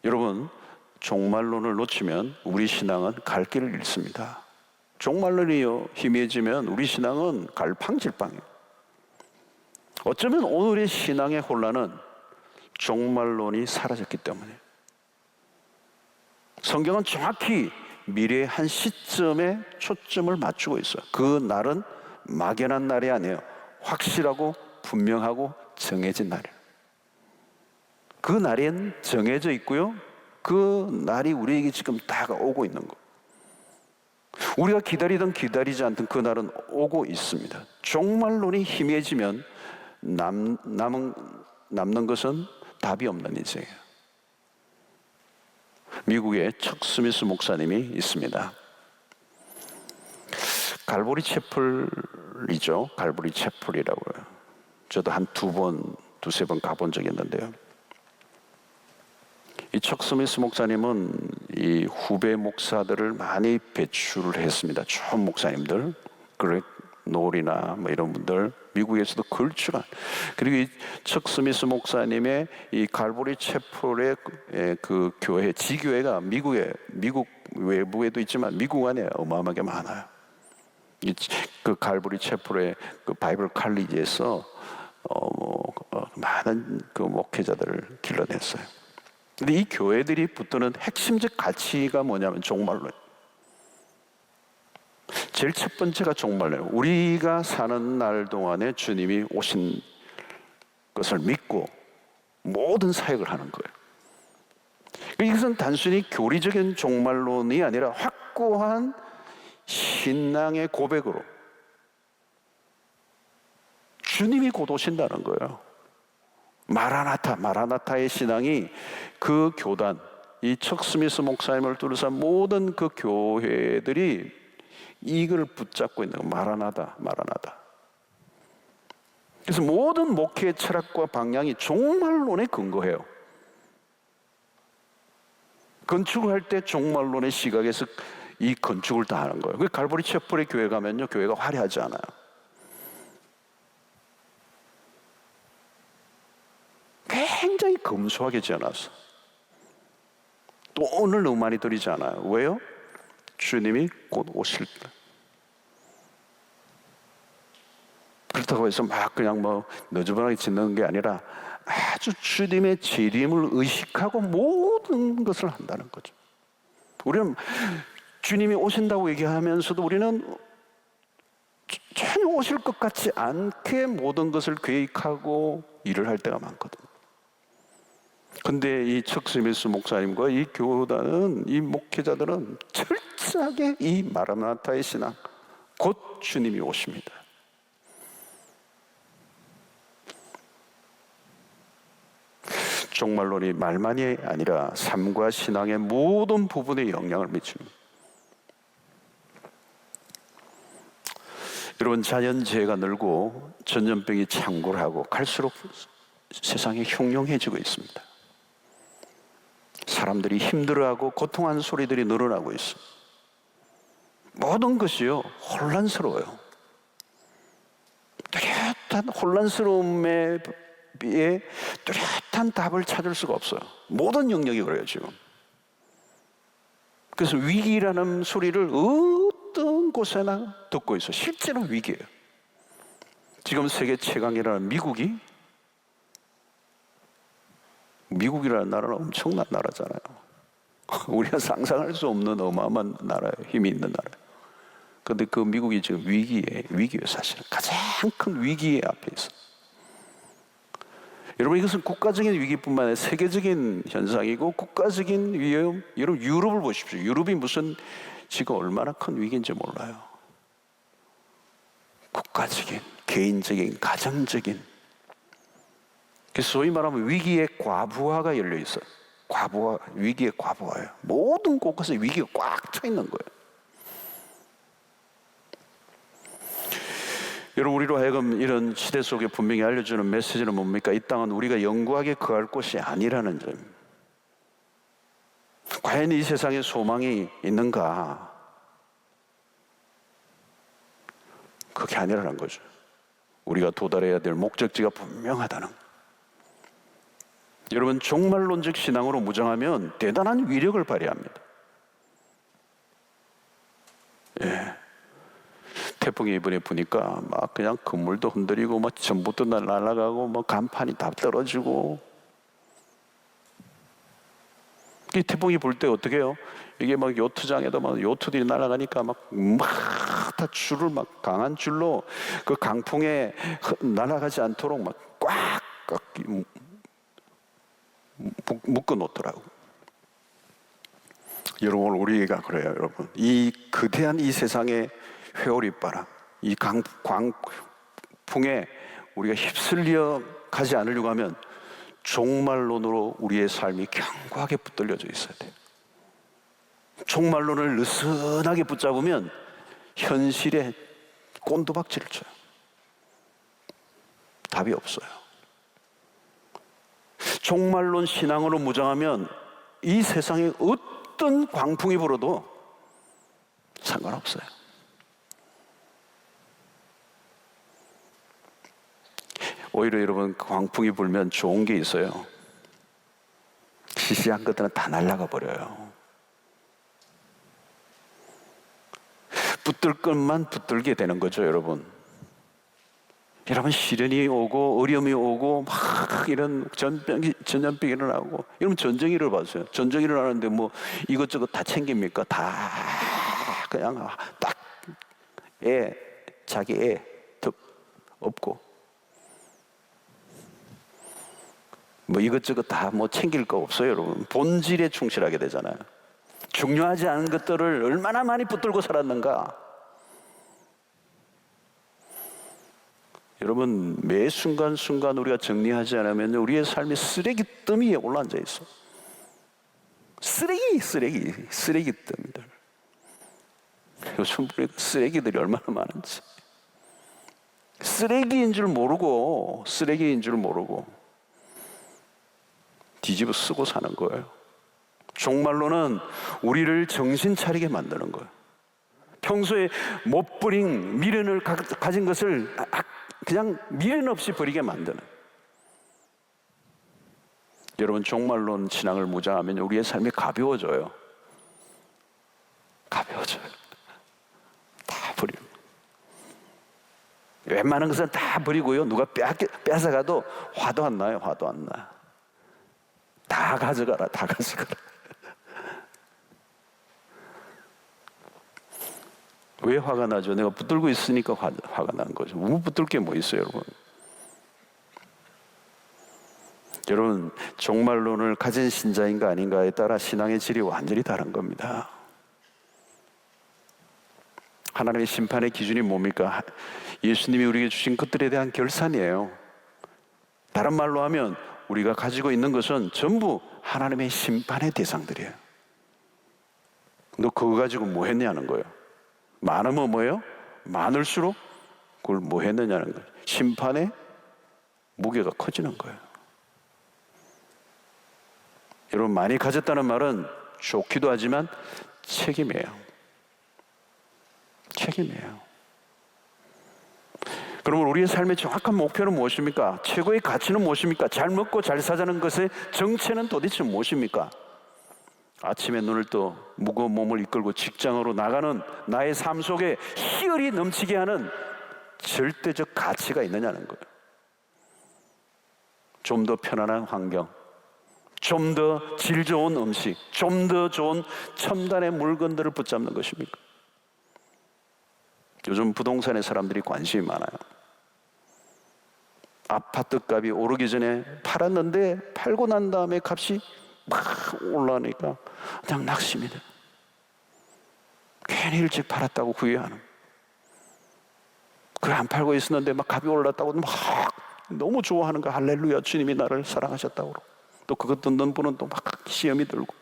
여러분, 종말론을 놓치면 우리 신앙은 갈 길을 잃습니다. 종말론이 희미해지면 우리 신앙은 갈팡질팡해요. 어쩌면 오늘의 신앙의 혼란은 종말론이 사라졌기 때문에. 성경은 정확히 미래의 한 시점에 초점을 맞추고 있어요. 그 날은 막연한 날이 아니에요. 확실하고 분명하고 정해진 날이에요. 그 날엔 정해져 있고요. 그 날이 우리에게 지금 다가오고 있는 거. 우리가 기다리든 기다리지 않든 그 날은 오고 있습니다. 종말론이 희미해지면 남는 것은 답이 없는 인생이에요. 미국에 척 스미스 목사님이 있습니다. 갈보리 채플이죠. 갈보리 채플이라고요. 저도 한 두세 번 가본 적이 있는데요. 이 척 스미스 목사님은 이 후배 목사들을 많이 배출을 했습니다. 좋은 목사님들, 그렉 노리나 뭐 이런 분들, 미국에서도 걸출한. 그리고 이 척 스미스 목사님의 이 갈보리 채플의 그 교회, 지교회가 미국 외부에도 있지만 미국 안에 어마어마하게 많아요. 그 갈보리 채플의 그 바이블 칼리지에서 많은 그 목회자들을 길러냈어요. 근데 이 교회들이 붙드는 핵심적 가치가 뭐냐면 종말론. 제일 첫 번째가 종말론. 우리가 사는 날 동안에 주님이 오신 것을 믿고 모든 사역을 하는 거예요. 이것은 단순히 교리적인 종말론이 아니라 확고한 신앙의 고백으로 주님이 곧 오신다는 거예요. 마라나타의 신앙이 그 교단, 이 척 스미스 목사님을 둘러싼 모든 그 교회들이 이걸 붙잡고 있는 거. 마라나다. 그래서 모든 목회의 철학과 방향이 종말론에 근거해요. 건축을 할 때 종말론의 시각에서 이 건축을 다 하는 거예요. 그 갈보리 채플의 교회 가면요, 교회가 화려하지 않아요. 굉장히 검소하게 지어놨어. 돈을 너무 많이 들이지 않아요. 왜요? 주님이 곧 오실 때. 그렇다고 해서 막 그냥 뭐 너저분하게 짓는 게 아니라 아주 주님의 재림을 의식하고 모든 것을 한다는 거죠. 우리는 주님이 오신다고 얘기하면서도 우리는 전혀 오실 것 같지 않게 모든 것을 계획하고 일을 할 때가 많거든요. 근데 이 척 스미스 목사님과 이 교단은, 이 목회자들은 철저하게 이 마라나타의 신앙, 곧 주님이 오십니다. 종말론이 말만이 아니라 삶과 신앙의 모든 부분에 영향을 미칩니다. 여러분, 자연재해가 늘고 전염병이 창궐하고 갈수록 세상이 흉흉해지고 있습니다. 사람들이 힘들어하고 고통하는 소리들이 늘어나고 있습니다. 모든 것이요, 혼란스러워요. 뚜렷한 혼란스러움에 비해 뚜렷한 답을 찾을 수가 없어요. 모든 영역이 그래요, 지금. 그래서 위기라는 소리를 어떤 곳에나 듣고 있어요. 실제로 위기예요. 지금 세계 최강이라는 미국이라는 나라는 엄청난 나라잖아요. 우리가 상상할 수 없는 어마어마한 나라예요. 힘이 있는 나라예요. 그런데 그 미국이 지금 위기예요, 사실은. 가장 큰 위기의 앞에 있어요. 여러분, 이것은 국가적인 위기뿐만 아니라 세계적인 현상이고 국가적인 위험. 여러분, 유럽을 보십시오. 유럽이 무슨 지금 얼마나 큰 위기인지 몰라요. 국가적인, 개인적인, 가정적인. 그래서 소위 말하면 위기의 과부하가 열려 있어요. 위기의 과부하예요. 모든 곳에서 위기가 꽉 차 있는 거예요. 여러분, 우리로 하여금 이런 시대 속에 분명히 알려주는 메시지는 뭡니까? 이 땅은 우리가 영구하게 거할 곳이 아니라는 점. 과연 이 세상에 소망이 있는가? 그게 아니라는 거죠. 우리가 도달해야 될 목적지가 분명하다는 거. 여러분, 종말론적 신앙으로 무장하면 대단한 위력을 발휘합니다. 예. 태풍이 이번에 부니까 막 그냥 건물도 흔들리고 막 전부터 날아가고 뭐 간판이 다 떨어지고. 이 태풍이 불 때 어떻게 해요? 이게 막 요트장에도 막 요트들이 날아가니까 막 다 줄을 막 강한 줄로 그 강풍에 날아가지 않도록 막 꽉 묶어 놓더라고. 여러분, 우리가 그래요, 여러분. 이 거대한 이 세상의 회오리바람, 이 광풍에 우리가 휩쓸려 가지 않으려고 하면 종말론으로 우리의 삶이 견고하게 붙들려져 있어야 돼요. 종말론을 느슨하게 붙잡으면 현실에 꼰두박질을 쳐요. 답이 없어요. 종말론 신앙으로 무장하면 이 세상에 어떤 광풍이 불어도 상관없어요. 오히려 여러분, 광풍이 불면 좋은 게 있어요. 시시한 것들은 다 날아가 버려요. 붙들 것만 붙들게 되는 거죠, 여러분. 여러분, 시련이 오고 어려움이 오고 막 이런 전염병이 일어나고, 여러분 전쟁이 일어나세요. 전쟁이 일어나는데 뭐 이것저것 다 챙깁니까? 다 그냥 딱 자기 애 없고 뭐 이것저것 다 뭐 챙길 거 없어요, 여러분. 본질에 충실하게 되잖아요. 중요하지 않은 것들을 얼마나 많이 붙들고 살았는가. 여러분, 매 순간순간 우리가 정리하지 않으면 우리의 삶이 쓰레기 더미 위에 올라앉아 있어. 쓰레기 더미들. 요즘 우리 쓰레기들이 얼마나 많은지. 쓰레기인 줄 모르고 뒤집어 쓰고 사는 거예요. 종말론은 우리를 정신 차리게 만드는 거예요. 평소에 못 버린 미련을 가진 것을 그냥 미련 없이 버리게 만드는. 여러분, 종말론 신앙을 무장하면 우리의 삶이 가벼워져요. 다 버리는. 웬만한 것은 다 버리고요. 누가 뺏어가도 화도 안 나요. 다 가져가라. 왜 화가 나죠? 내가 붙들고 있으니까 화가 나는 거죠. 붙들 게 뭐 있어요, 여러분? 여러분, 종말론을 가진 신자인가 아닌가에 따라 신앙의 질이 완전히 다른 겁니다. 하나님의 심판의 기준이 뭡니까? 예수님이 우리에게 주신 것들에 대한 결산이에요. 다른 말로 하면 우리가 가지고 있는 것은 전부 하나님의 심판의 대상들이에요. 너 그거 가지고 뭐 했냐는 거예요. 많으면 뭐예요? 많을수록 그걸 뭐 했느냐는 거예요. 심판의 무게가 커지는 거예요. 여러분, 많이 가졌다는 말은 좋기도 하지만 책임이에요. 그러면 우리의 삶의 정확한 목표는 무엇입니까? 최고의 가치는 무엇입니까? 잘 먹고 잘 사자는 것의 정체는 도대체 무엇입니까? 아침에 눈을 떠 무거운 몸을 이끌고 직장으로 나가는 나의 삶 속에 희열이 넘치게 하는 절대적 가치가 있느냐는 거예요. 좀 더 편안한 환경, 좀 더 질 좋은 음식, 좀 더 좋은 첨단의 물건들을 붙잡는 것입니까? 요즘 부동산에 사람들이 관심이 많아요. 아파트 값이 오르기 전에 팔았는데 팔고 난 다음에 값이 막 올라가니까 그냥 낙심이다. 괜히 일찍 팔았다고 후회하는. 그래, 안 팔고 있었는데 막 값이 올랐다고 막 너무 좋아하는 거. 할렐루야, 주님이 나를 사랑하셨다고. 또 그것 듣는 분은 또 막 시험이 들고.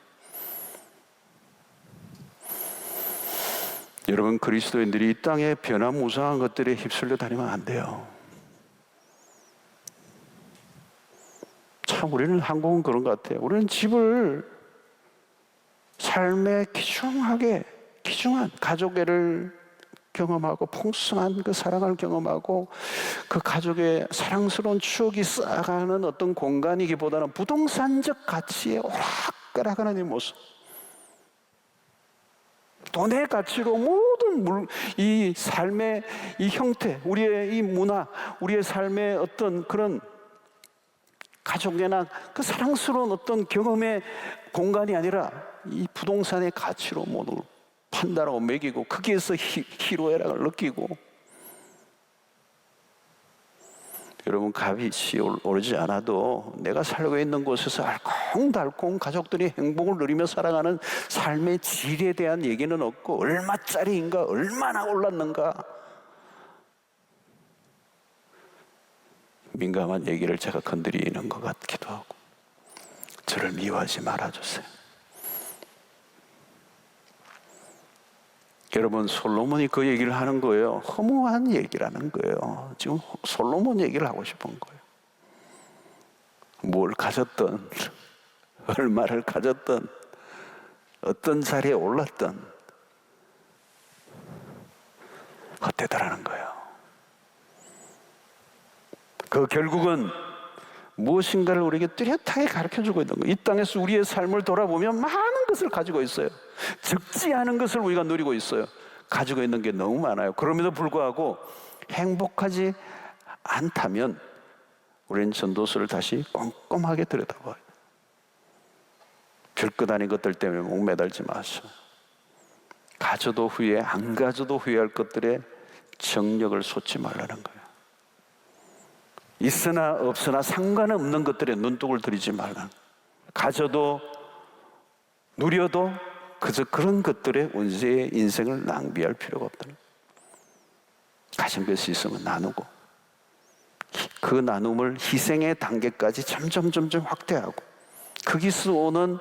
여러분, 그리스도인들이 이 땅에 변화무쌍한 것들에 휩쓸려 다니면 안 돼요. 참, 우리는 한국은 그런 것 같아요. 우리는 집을 삶의 귀중한 가족애를 경험하고 풍성한 그 사랑을 경험하고 그 가족의 사랑스러운 추억이 쌓아가는 어떤 공간이기보다는 부동산적 가치에 오락가락하는 이 모습, 돈의 가치로 모든 이 삶의 이 형태, 우리의 이 문화, 우리의 삶의 어떤 그런 가족애나 그 사랑스러운 어떤 경험의 공간이 아니라 이 부동산의 가치로 모두 판단하고 매기고 거기에서 희로애락을 느끼고. 여러분, 값이 오르지 않아도 내가 살고 있는 곳에서 알콩달콩 가족들이 행복을 누리며 살아가는 삶의 질에 대한 얘기는 없고, 얼마짜리인가, 얼마나 올랐는가, 민감한 얘기를 제가 건드리는 것 같기도 하고. 저를 미워하지 말아주세요. 여러분, 솔로몬이 그 얘기를 하는 거예요. 허무한 얘기라는 거예요. 지금 솔로몬 얘기를 하고 싶은 거예요. 뭘 가졌든, 얼마를 가졌든, 어떤 자리에 올랐든 헛되다라는 거예요. 그 결국은 무엇인가를 우리에게 뚜렷하게 가르쳐주고 있는 거예요. 이 땅에서 우리의 삶을 돌아보면 많은 것을 가지고 있어요. 적지 않은 것을 우리가 누리고 있어요. 가지고 있는 게 너무 많아요. 그럼에도 불구하고 행복하지 않다면 우리는 전도서를 다시 꼼꼼하게 들여다봐요. 별것 아닌 것들 때문에 목매달지 마세요. 가져도 후회, 안 가져도 후회할 것들에 정력을 쏟지 말라는 거예요. 있으나 없으나 상관없는 것들에 눈독을 들이지 말라. 가져도 누려도 그저 그런 것들에 언제의 인생을 낭비할 필요가 없다는. 가진 것이 있으면 나누고 그 나눔을 희생의 단계까지 점점 확대하고 거기서 오는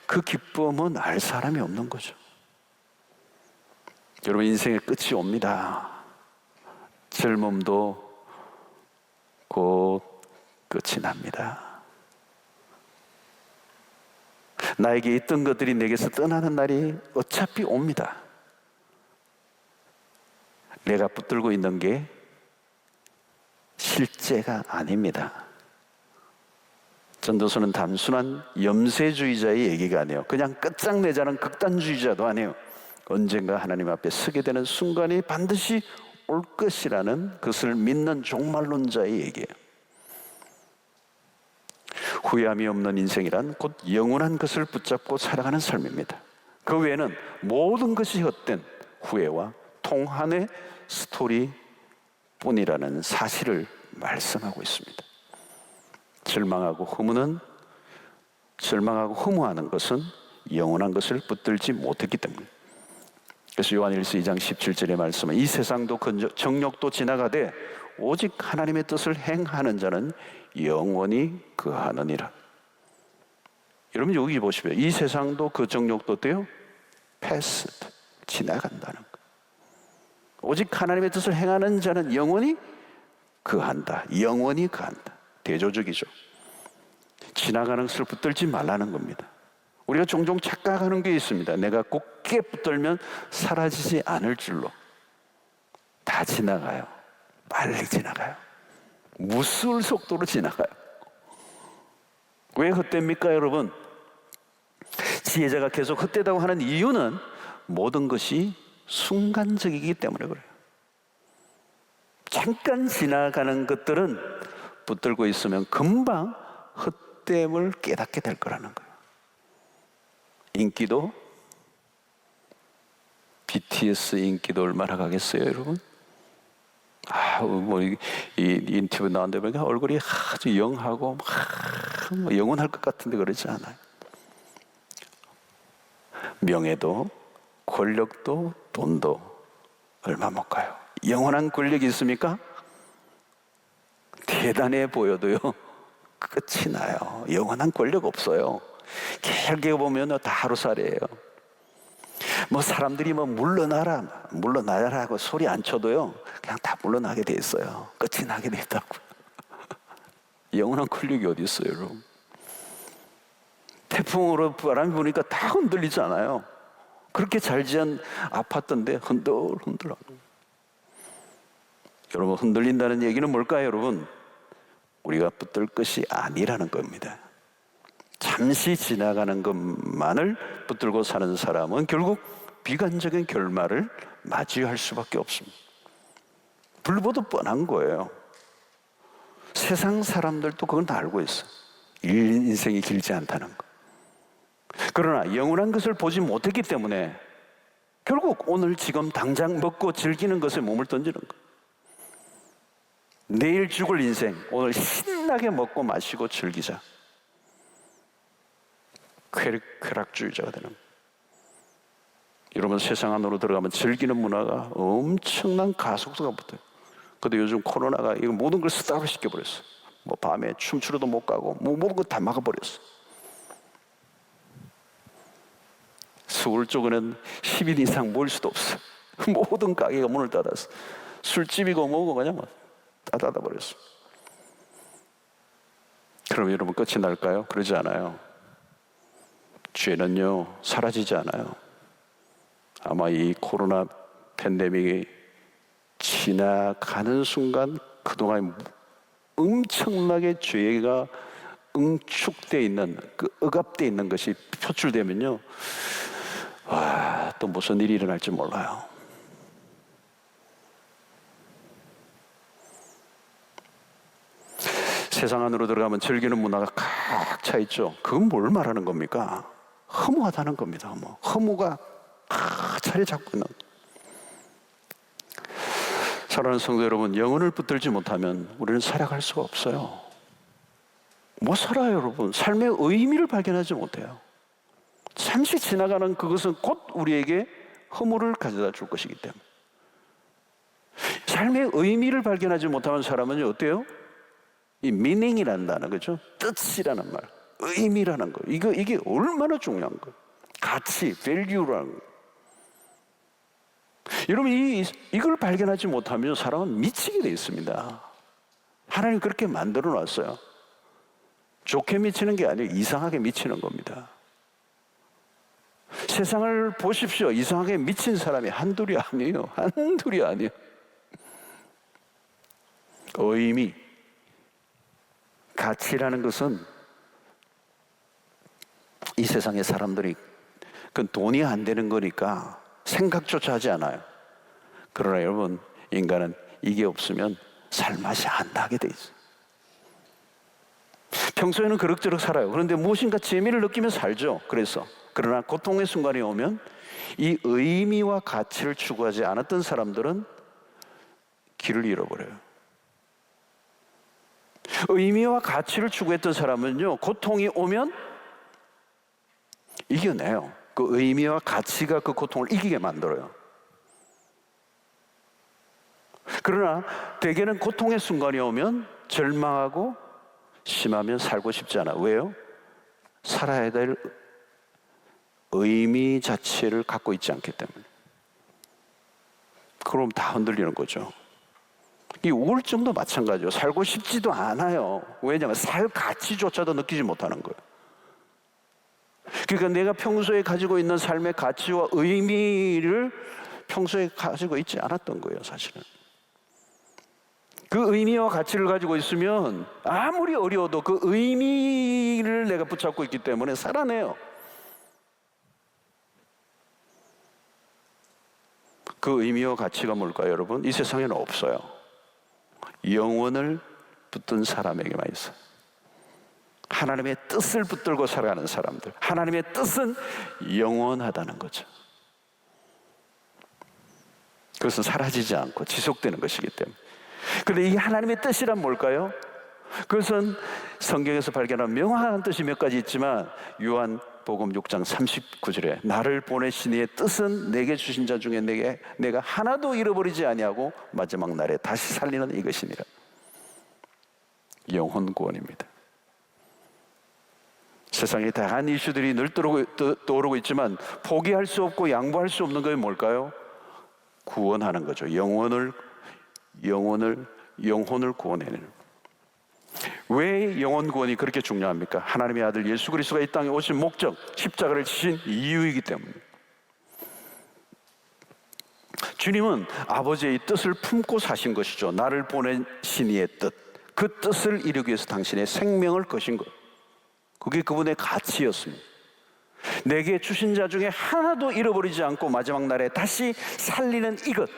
그 기쁨은 알 사람이 없는 거죠. 여러분, 인생의 끝이 옵니다. 젊음도 곧 끝이 납니다. 나에게 있던 것들이 내게서 떠나는 날이 어차피 옵니다. 내가 붙들고 있는 게 실제가 아닙니다. 전도서는 단순한 염세주의자의 얘기가 아니에요. 그냥 끝장내자는 극단주의자도 아니에요. 언젠가 하나님 앞에 서게 되는 순간이 반드시 올 것이라는 것을 믿는 종말론자의 얘기예요. 후회함이 없는 인생이란 곧 영원한 것을 붙잡고 살아가는 삶입니다. 그 외에는 모든 것이 헛된 후회와 통한의 스토리뿐이라는 사실을 말씀하고 있습니다. 절망하고 허무하는 것은 영원한 것을 붙들지 못했기 때문에. 그래서 요한일서 2장 17절의 말씀은 이 세상도 정욕도 지나가되 오직 하나님의 뜻을 행하는 자는 영원히 거하느니라. 여러분 여기 보시면 이 세상도 그 정욕도 어때요? 패스드, 지나간다는 거. 오직 하나님의 뜻을 행하는 자는 영원히 거한다. 영원히 거한다. 대조적이죠. 지나가는 것을 붙들지 말라는 겁니다. 우리가 종종 착각하는 게 있습니다. 내가 굳게 붙들면 사라지지 않을 줄로. 다 지나가요. 빨리 지나가요. 무술 속도로 지나가요. 왜 헛됩니까, 여러분? 지혜자가 계속 헛되다고 하는 이유는 모든 것이 순간적이기 때문에 그래요. 잠깐 지나가는 것들은 붙들고 있으면 금방 헛됨을 깨닫게 될 거라는 거예요. 인기도, BTS 인기도 얼마나 가겠어요, 여러분? 이 인터뷰 나왔는데 보니까 얼굴이 아주 영하고 영원할 것 같은데 그렇지 않아요. 명예도, 권력도, 돈도 얼마 못 가요. 영원한 권력이 있습니까? 대단해 보여도요, 끝이 나요. 영원한 권력 없어요. 길게 보면 다 하루살이에요. 사람들이 물러나라 하고 소리 안 쳐도요, 그냥 다 물러나게 돼 있어요. 끝이 나게 돼 있다고. 영원한 권력이 어디 있어요, 여러분? 태풍으로 바람이 부니까 다 흔들리잖아요. 그렇게 잘 지은 아파트인데 흔들흔들하고. 여러분, 흔들린다는 얘기는 뭘까요, 여러분? 우리가 붙들 것이 아니라는 겁니다. 잠시 지나가는 것만을 붙들고 사는 사람은 결국 비관적인 결말을 맞이할 수밖에 없습니다. 불보듯 뻔한 거예요. 세상 사람들도 그건 다 알고 있어요. 인생이 길지 않다는 거. 그러나 영원한 것을 보지 못했기 때문에 결국 오늘 지금 당장 먹고 즐기는 것에 몸을 던지는 거예요. 내일 죽을 인생, 오늘 신나게 먹고 마시고 즐기자. 쾌락주의자가 되는 거예요. 여러분, 세상 안으로 들어가면 즐기는 문화가 엄청난 가속도가 붙어요. 근데 요즘 코로나가 이거 모든 걸 스탑을 시켜버렸어요. 밤에 춤추러도 못 가고 모든 거 다 막아버렸어요. 서울 쪽에는 10일 이상 모일 수도 없어요. 모든 가게가 문을 닫았어요. 술집이고 뭐고 그냥 다 닫아버렸어요. 그럼 여러분 끝이 날까요? 그러지 않아요. 죄는요 사라지지 않아요. 아마 이 코로나 팬데믹이 지나가는 순간 그동안 엄청나게 죄가 응축되어 있는, 억압되어 있는 것이 표출되면요, 또 무슨 일이 일어날지 몰라요. 세상 안으로 들어가면 즐기는 문화가 각 차 있죠. 그건 뭘 말하는 겁니까? 허무하다는 겁니다. 허무가 자리 잡고 있는. 사랑하는 성도 여러분, 영혼을 붙들지 못하면 우리는 살아갈 수가 없어요. 못 살아요, 여러분. 삶의 의미를 발견하지 못해요. 잠시 지나가는 그것은 곧 우리에게 허물을 가져다 줄 것이기 때문에. 삶의 의미를 발견하지 못하는 사람은 어때요? 이 meaning이라는 단어, 그죠? 뜻이라는 말, 의미라는 거, 이게 얼마나 중요한 거예요. 가치, value라는 거. 여러분, 이걸 발견하지 못하면 사람은 미치게 돼 있습니다. 하나님 그렇게 만들어 놨어요. 좋게 미치는 게 아니에요. 이상하게 미치는 겁니다. 세상을 보십시오. 이상하게 미친 사람이 한둘이 아니에요. 한둘이 아니에요. 의미, 가치라는 것은 이 세상의 사람들이 그건 돈이 안 되는 거니까 생각조차 하지 않아요. 그러나 여러분, 인간은 이게 없으면 살맛이 안 나게 돼 있어요. 평소에는 그럭저럭 살아요. 그런데 무엇인가 재미를 느끼며 살죠. 그러나 고통의 순간이 오면 이 의미와 가치를 추구하지 않았던 사람들은 길을 잃어버려요. 의미와 가치를 추구했던 사람은요, 고통이 오면 이겨내요. 그 의미와 가치가 그 고통을 이기게 만들어요. 그러나 대개는 고통의 순간이 오면 절망하고 심하면 살고 싶지 않아. 왜요? 살아야 될 의미 자체를 갖고 있지 않기 때문에. 그럼 다 흔들리는 거죠. 이 우울증도 마찬가지예요. 살고 싶지도 않아요. 왜냐하면 살 가치조차도 느끼지 못하는 거예요. 그러니까 내가 평소에 가지고 있는 삶의 가치와 의미를 평소에 가지고 있지 않았던 거예요, 사실은. 그 의미와 가치를 가지고 있으면 아무리 어려워도 그 의미를 내가 붙잡고 있기 때문에 살아내요. 그 의미와 가치가 뭘까요, 여러분? 이 세상에는 없어요. 영원을 붙든 사람에게만 있어요. 하나님의 뜻을 붙들고 살아가는 사람들. 하나님의 뜻은 영원하다는 거죠. 그것은 사라지지 않고 지속되는 것이기 때문에. 그런데 이 하나님의 뜻이란 뭘까요? 그것은 성경에서 발견한 명확한 뜻이 몇 가지 있지만 요한복음 6장 39절에 나를 보내신 이의 뜻은 내게 주신 자 중에 내가 하나도 잃어버리지 아니하고 마지막 날에 다시 살리는 이것이니라. 영혼 구원입니다. 세상에 다양한 이슈들이 늘 떠오르고 있지만 포기할 수 없고 양보할 수 없는 것이 뭘까요? 구원하는 거죠. 영혼을 구원해내는. 왜 영혼 구원이 그렇게 중요합니까? 하나님의 아들 예수 그리스도가 이 땅에 오신 목적, 십자가를 지신 이유이기 때문에. 주님은 아버지의 뜻을 품고 사신 것이죠. 나를 보내신 이의 뜻, 그 뜻을 이루기 위해서 당신의 생명을 거신 것. 그게 그분의 가치였습니다. 내게 주신 자 중에 하나도 잃어버리지 않고 마지막 날에 다시 살리는 이것.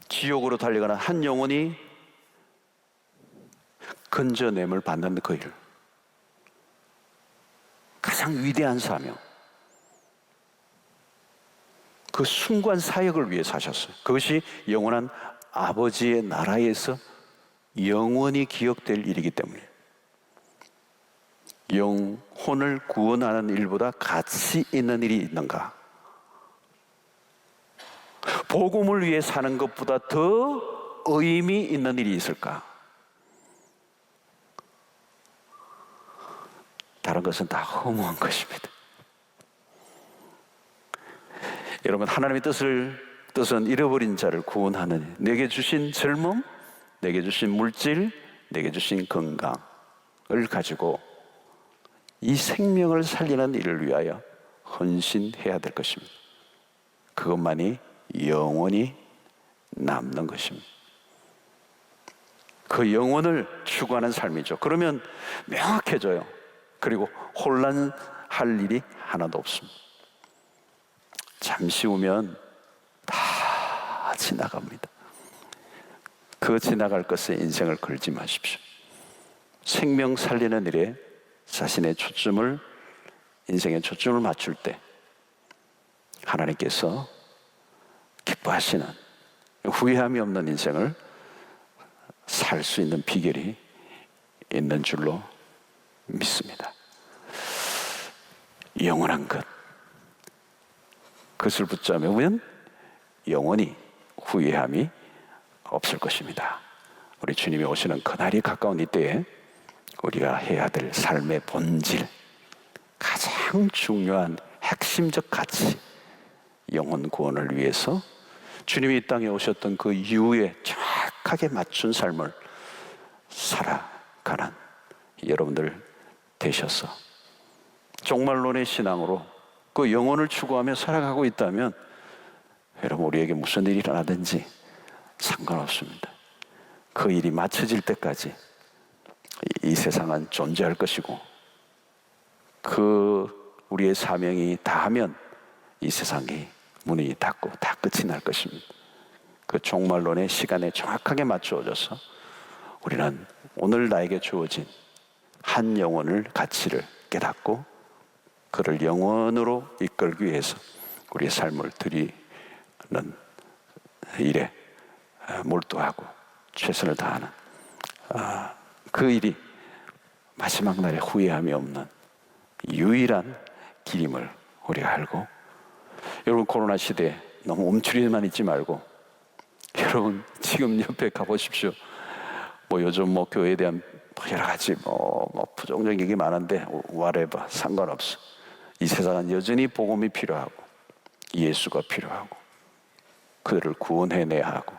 지옥으로 달려가는 한 영혼이 건져냄을 받는 그 일. 가장 위대한 사명. 그 순간 사역을 위해 사셨어요. 그것이 영원한 아버지의 나라에서 영원히 기억될 일이기 때문에. 영혼을 구원하는 일보다 가치 있는 일이 있는가? 복음을 위해 사는 것보다 더 의미 있는 일이 있을까? 다른 것은 다 허무한 것입니다. 여러분, 하나님의 뜻은 잃어버린 자를 구원하는, 내게 주신 젊음, 내게 주신 물질, 내게 주신 건강을 가지고 이 생명을 살리는 일을 위하여 헌신해야 될 것입니다. 그것만이 영원히 남는 것입니다. 그 영혼을 추구하는 삶이죠. 그러면 명확해져요. 그리고 혼란할 일이 하나도 없습니다. 잠시 후면 다 지나갑니다. 그 지나갈 것에 인생을 걸지 마십시오. 생명 살리는 일에 자신의 인생의 초점을 맞출 때 하나님께서 기뻐하시는 후회함이 없는 인생을 살 수 있는 비결이 있는 줄로 믿습니다. 영원한 것, 그것을 붙잡으면 영원히 후회함이 없을 것입니다. 우리 주님이 오시는 그날이 가까운 이때에 우리가 해야 될 삶의 본질, 가장 중요한 핵심적 가치, 영혼 구원을 위해서 주님이 이 땅에 오셨던 그 이후에 정확하게 맞춘 삶을 살아가는 여러분들 되셔서 종말론의 신앙으로 그 영혼을 추구하며 살아가고 있다면 여러분, 우리에게 무슨 일이 일어나든지 상관없습니다. 그 일이 맞춰질 때까지 이 세상은 존재할 것이고, 그 우리의 사명이 다하면 이 세상이 문이 닫고 다 끝이 날 것입니다. 그 종말론의 시간에 정확하게 맞추어져서 우리는 오늘 나에게 주어진 한 영혼을 가치를 깨닫고 그를 영원으로 이끌기 위해서 우리의 삶을 드리는 일에 몰두하고 최선을 다하는 그 일이 마지막 날에 후회함이 없는 유일한 길임을 우리가 알고, 여러분, 코로나 시대에 너무 움츠리만 있지 말고 여러분 지금 옆에 가보십시오. 요즘 교회에 대한 여러 가지 부정적인 얘기 많은데 whatever 상관없어. 이 세상은 여전히 복음이 필요하고 예수가 필요하고 그들을 구원해내야 하고,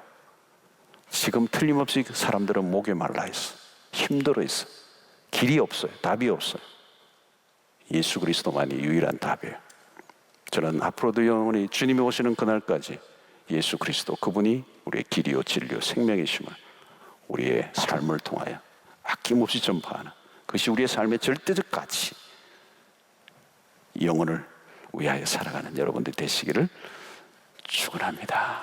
지금 틀림없이 사람들은 목에 말라 있어. 힘들어 있어. 길이 없어요. 답이 없어요. 예수 그리스도만이 유일한 답이에요. 저는 앞으로도 영원히 주님이 오시는 그날까지 예수 그리스도, 그분이 우리의 길이요 진리요 생명이심을 우리의 삶을 통하여 아낌없이 전파하는 그것이 우리의 삶의 절대적 가치, 영혼을 위하여 살아가는 여러분들 되시기를 축원합니다.